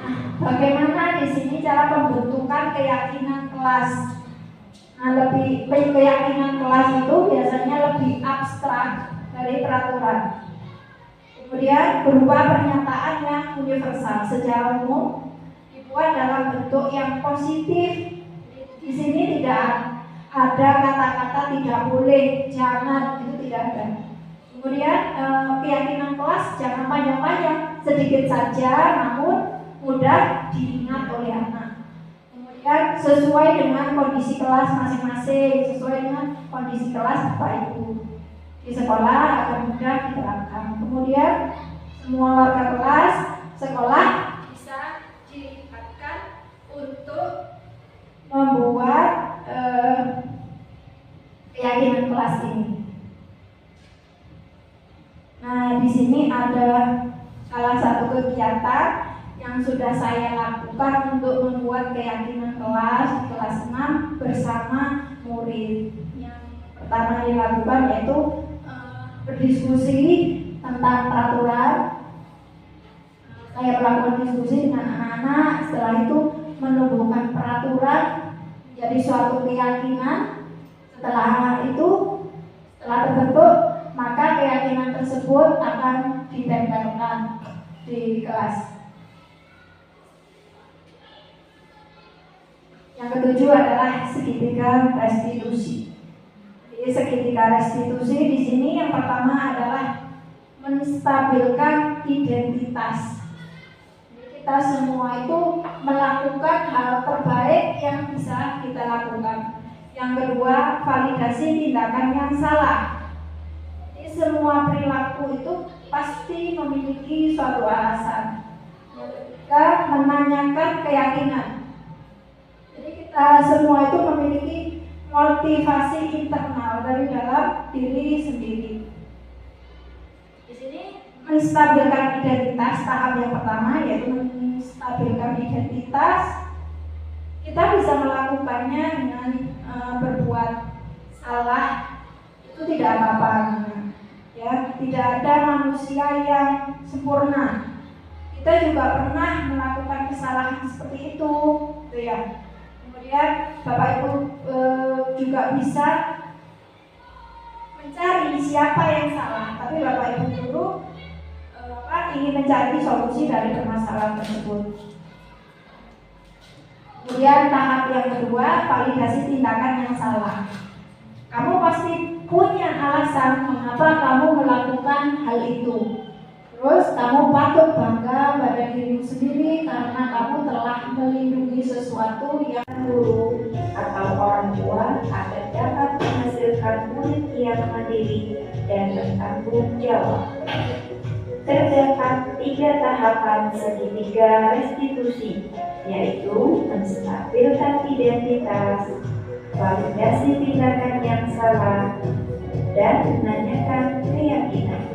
Nah, bagaimana di sini cara pembentukan keyakinan kelas? Nah, keyakinan kelas itu biasanya lebih abstrak dari peraturan. Kemudian berupa pernyataan yang universal secara umum, dibuat dalam bentuk yang positif. Di sini tidak ada kata-kata tidak boleh, jangan, itu tidak ada. Kemudian keyakinan kelas jangan panjang-panjang, sedikit saja namun mudah diingat oleh anak. Kemudian sesuai dengan kondisi kelas masing-masing, sesuai dengan kondisi kelas Bapak Ibu. Di sekolah akan mudah diterapkan. Kemudian semua warga kelas sekolah bisa dilibatkan untuk membuat keyakinan kelas ini. Nah, di sini ada salah satu kegiatan yang sudah saya lakukan untuk membuat keyakinan kelas di kelas 6 bersama murid. Yang pertama dilakukan yaitu berdiskusi tentang peraturan. Saya melakukan diskusi dengan anak-anak, setelah itu menumbuhkan peraturan jadi suatu keyakinan. Setelah itu, setelah terbentuk, maka keyakinan tersebut akan ditempelkan di kelas. Yang ketujuh adalah segitiga restitusi. Jadi segitiga restitusi di sini yang pertama adalah menstabilkan identitas. Jadi kita semua itu melakukan hal terbaik yang bisa kita lakukan. Yang kedua, validasi tindakan yang salah. Jadi semua perilaku itu pasti memiliki suatu alasan. Yang ketiga, menanyakan keyakinan. Jadi kita semua itu memiliki motivasi internal dari dalam diri sendiri. Di sini menstabilkan identitas, tahap yang pertama yaitu menstabilkan identitas. Kita bisa melakukannya dengan berbuat salah, itu tidak apa-apa, ya. Tidak ada manusia yang sempurna. Kita juga pernah melakukan kesalahan seperti itu, gitu ya. Kemudian Bapak Ibu juga bisa mencari siapa yang salah, tapi Bapak Ibu guru ingin mencari solusi dari permasalahan tersebut. Kemudian tahap yang kedua, validasi tindakan yang salah. Kamu pasti punya alasan mengapa kamu melakukan hal itu. Terus kamu patut bangga pada dirimu sendiri karena kamu telah melindungi sesuatu yang Guru atau orang tua agar dapat menghasilkan murid yang mandiri dan bertanggung jawab. Terdapat 3 tahapan segitiga restitusi, yaitu menstabilkan identitas, validasi tindakan yang salah, dan menanyakan keyakinan.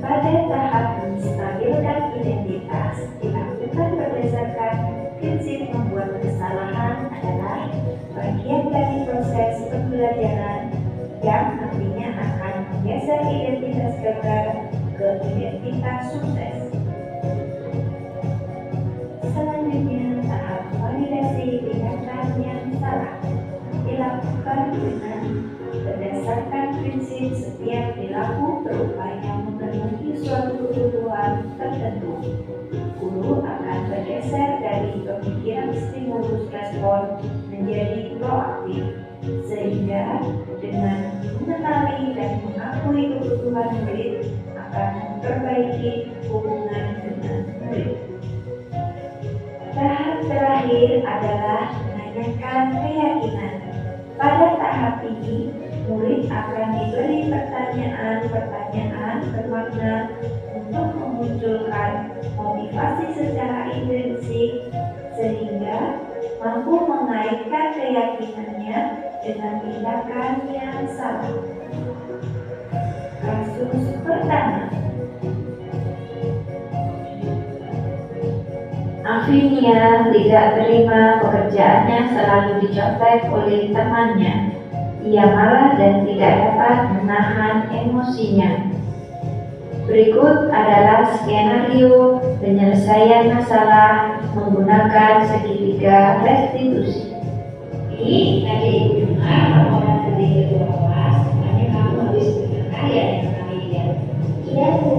Pada tahap menstabilkan identitas dilakukan berdasarkan prinsip membuat kesalahan adalah bagian dari proses pembelajaran yang nantinya akan menggeser identitas gagal ke identitas sukses. Selanjutnya, tahap validasi tindakan yang salah dilakukan dengan berdasarkan prinsip setiap perilaku berupaya memenuhi suatu kebutuhan tertentu. Guru akan bergeser dari pemikiran stimulus respon menjadi proaktif, sehingga dengan mengenali dan mengakui kebutuhan murid akan memperbaiki hubungan dengan murid. Tahap terakhir adalah menanyakan keyakinan. Pada tahap ini, murid akan diberi pertanyaan-pertanyaan bermakna untuk memunculkan motivasi secara intrinsik sehingga mampu mengaitkan keyakinannya dengan tindakan yang salah. Kasus pertama, Afinia tidak terima pekerjaannya selalu dicontek oleh temannya. Ia marah dan tidak dapat menahan emosinya. Berikut adalah skenario penyelesaian masalah menggunakan segitiga restitusi. Ini tadi Ibu dengar permohonan dari ketua kelas, makanya kamu habis berkata ya dengan kami ya. Iya Bu,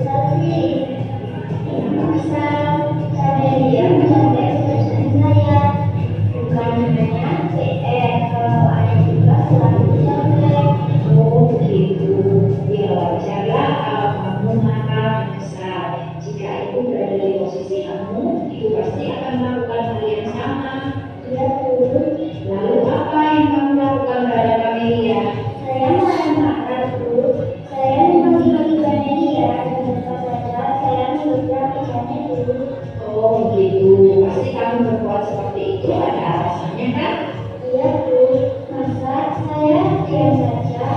tapi masa saya dia mencapai pekerjaan saya bukan hanya PR, kalau ada juga selalu dicontek. Oh begitu, ya wajarlah kalau kamu marah dan kesal. Jika itu berada di posisi kamu, itu pasti akan melakukan hal yang sama. Iya Bu. Lalu apa yang kamu lakukan terhadap Amelia? Saya marah-marah Bu. Saya membagi-bagi Amelia dan tentu saja saya mengejar pesannya dulu. Oh begitu, pasti kamu berbuat seperti itu ada alasannya kan? Iya Bu, masa saya diam saja?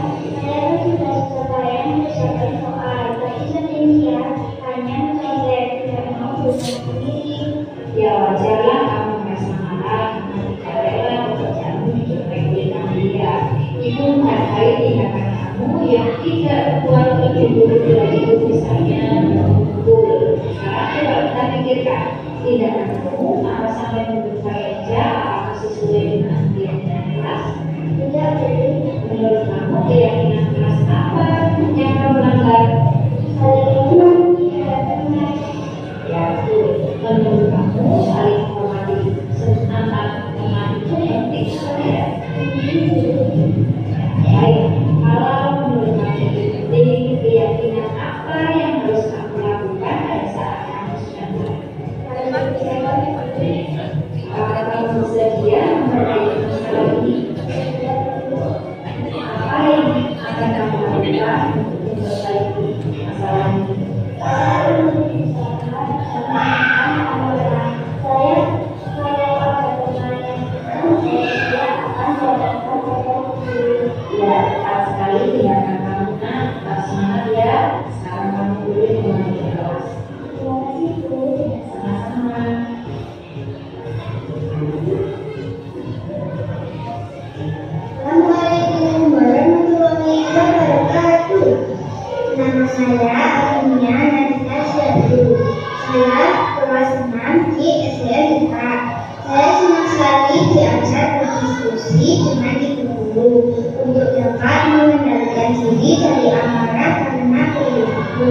Saya kan sudah selesai mengerjakan soal, tapi Amelia hanya mencontek, tidak mau berusaha sendiri. Ya wajarlah kamu merasa marah karena tidak rela pekerjaanmu dicontek oleh Amelia. Itu menghargai tindakan kamu yang tidak membuat lebih buruk dari itu, misalnya memukul. Sekarang coba kita pikirkan, tindakan kamu apa sampai menurut Eja apakah sesuai dengan keyakinan kelas? Tidak, menurut kamu keyakinan kelas apa yang kamu langgar? Saling tidak pernah. Ya, menurut kamu saling menghormati antar teman itu penting sekali ya? Baik, kalau menurut kamu penting, keyakinan apa yang harus kamu lakukan pada saat kamu sedang belajar? Apakah kamu bersedia memperbaiki masalah ini? Apa yang akan kamu lakukan untuk memperbaiki masalah ini? Ya, tepat sekali tindakan kamu nak. Tetap semangat ya. Sekarang kamu boleh mulai kelas. Terima kasih Bu. Sama-sama. Assalamualaikum warahmatullahi wabarakatuh. Nama saya Afinia Nadita Syahdu. Saya kelas 6 di SDN Kita. Saya senang sekali diajak berdiskusi dengan Ibu Guru untuk dapat mengendalikan diri dari amarah karena perilaku.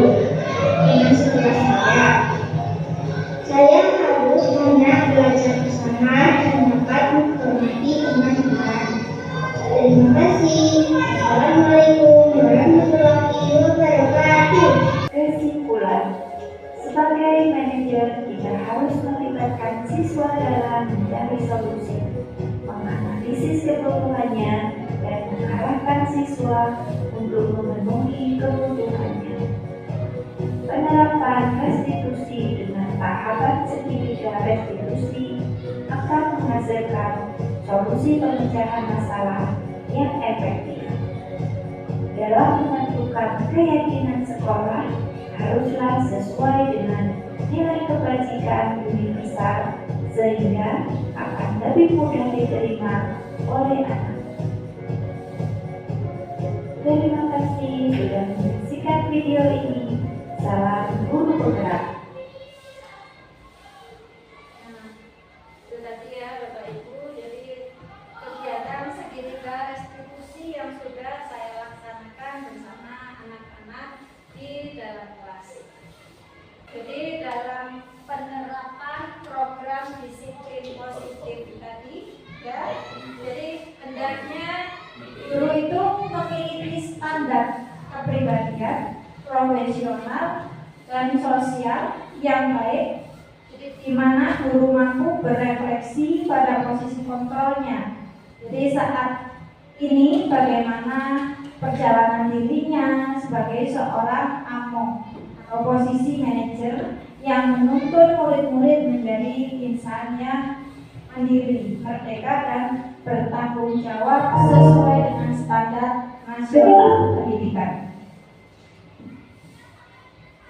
Dengan sekolah saya harus banyak belajar bersama dan dapat menghormati teman-teman. Terima kasih. Assalamualaikum warahmatullahi wabarakatuh. mengarahkan siswa untuk memenuhi kebutuhannya. Penerapan restitusi dengan tahapan segitiga restitusi akan menghasilkan solusi pemecahan masalah yang efektif. Dalam menentukan keyakinan sekolah haruslah sesuai dengan nilai kebajikan universal sehingga akan lebih mudah diterima oleh anak. Terima kasih sudah menyaksikan video ini. Salam guru penggerak. Nah, itu tadi ya Bapak Ibu, jadi kegiatan segitiga restitusi yang sudah saya laksanakan bersama anak-anak di dalam kelas. Jadi dalam penerapan program disiplin positif tadi ya, jadi hendaknya guru itu memiliki standar kepribadian profesional dan sosial yang baik, jadi di mana guru mampu berefleksi pada posisi kontrolnya. Jadi saat ini bagaimana perjalanan dirinya sebagai seorang AMO atau posisi manajer yang menuntun murid-murid menjadi insan yang mandiri, merdeka dan bertanggung jawab sesuai dengan standar nasional pendidikan.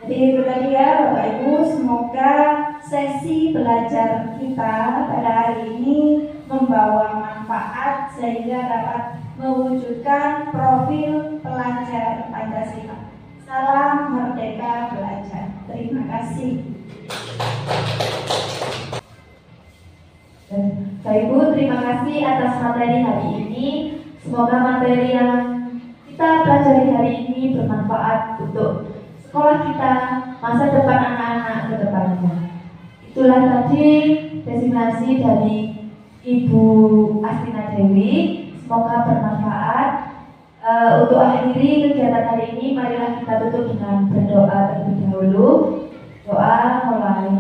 Jadi itu tadi ya Bapak Ibu, semoga sesi belajar kita pada hari ini membawa manfaat sehingga dapat mewujudkan profil pelajar Pancasila. Salam merdeka belajar. Terima kasih. Bapak Ibu, terima kasih atas materi hari ini. Semoga materi yang kita pelajari hari ini bermanfaat untuk sekolah kita, masa depan anak-anak ke depannya. Itulah tadi destinasi dari Ibu Astina Dewi. Semoga bermanfaat. Untuk akhiri kegiatan hari ini, marilah kita tutup dengan berdoa terlebih dahulu. Doa mulai.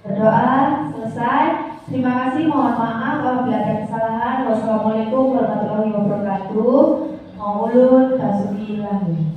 Berdoa selesai. Terima kasih, mohon maaf apabila ada kesalahan. Wassalamualaikum warahmatullahi wabarakatuh. Maulud Basuki Lambi.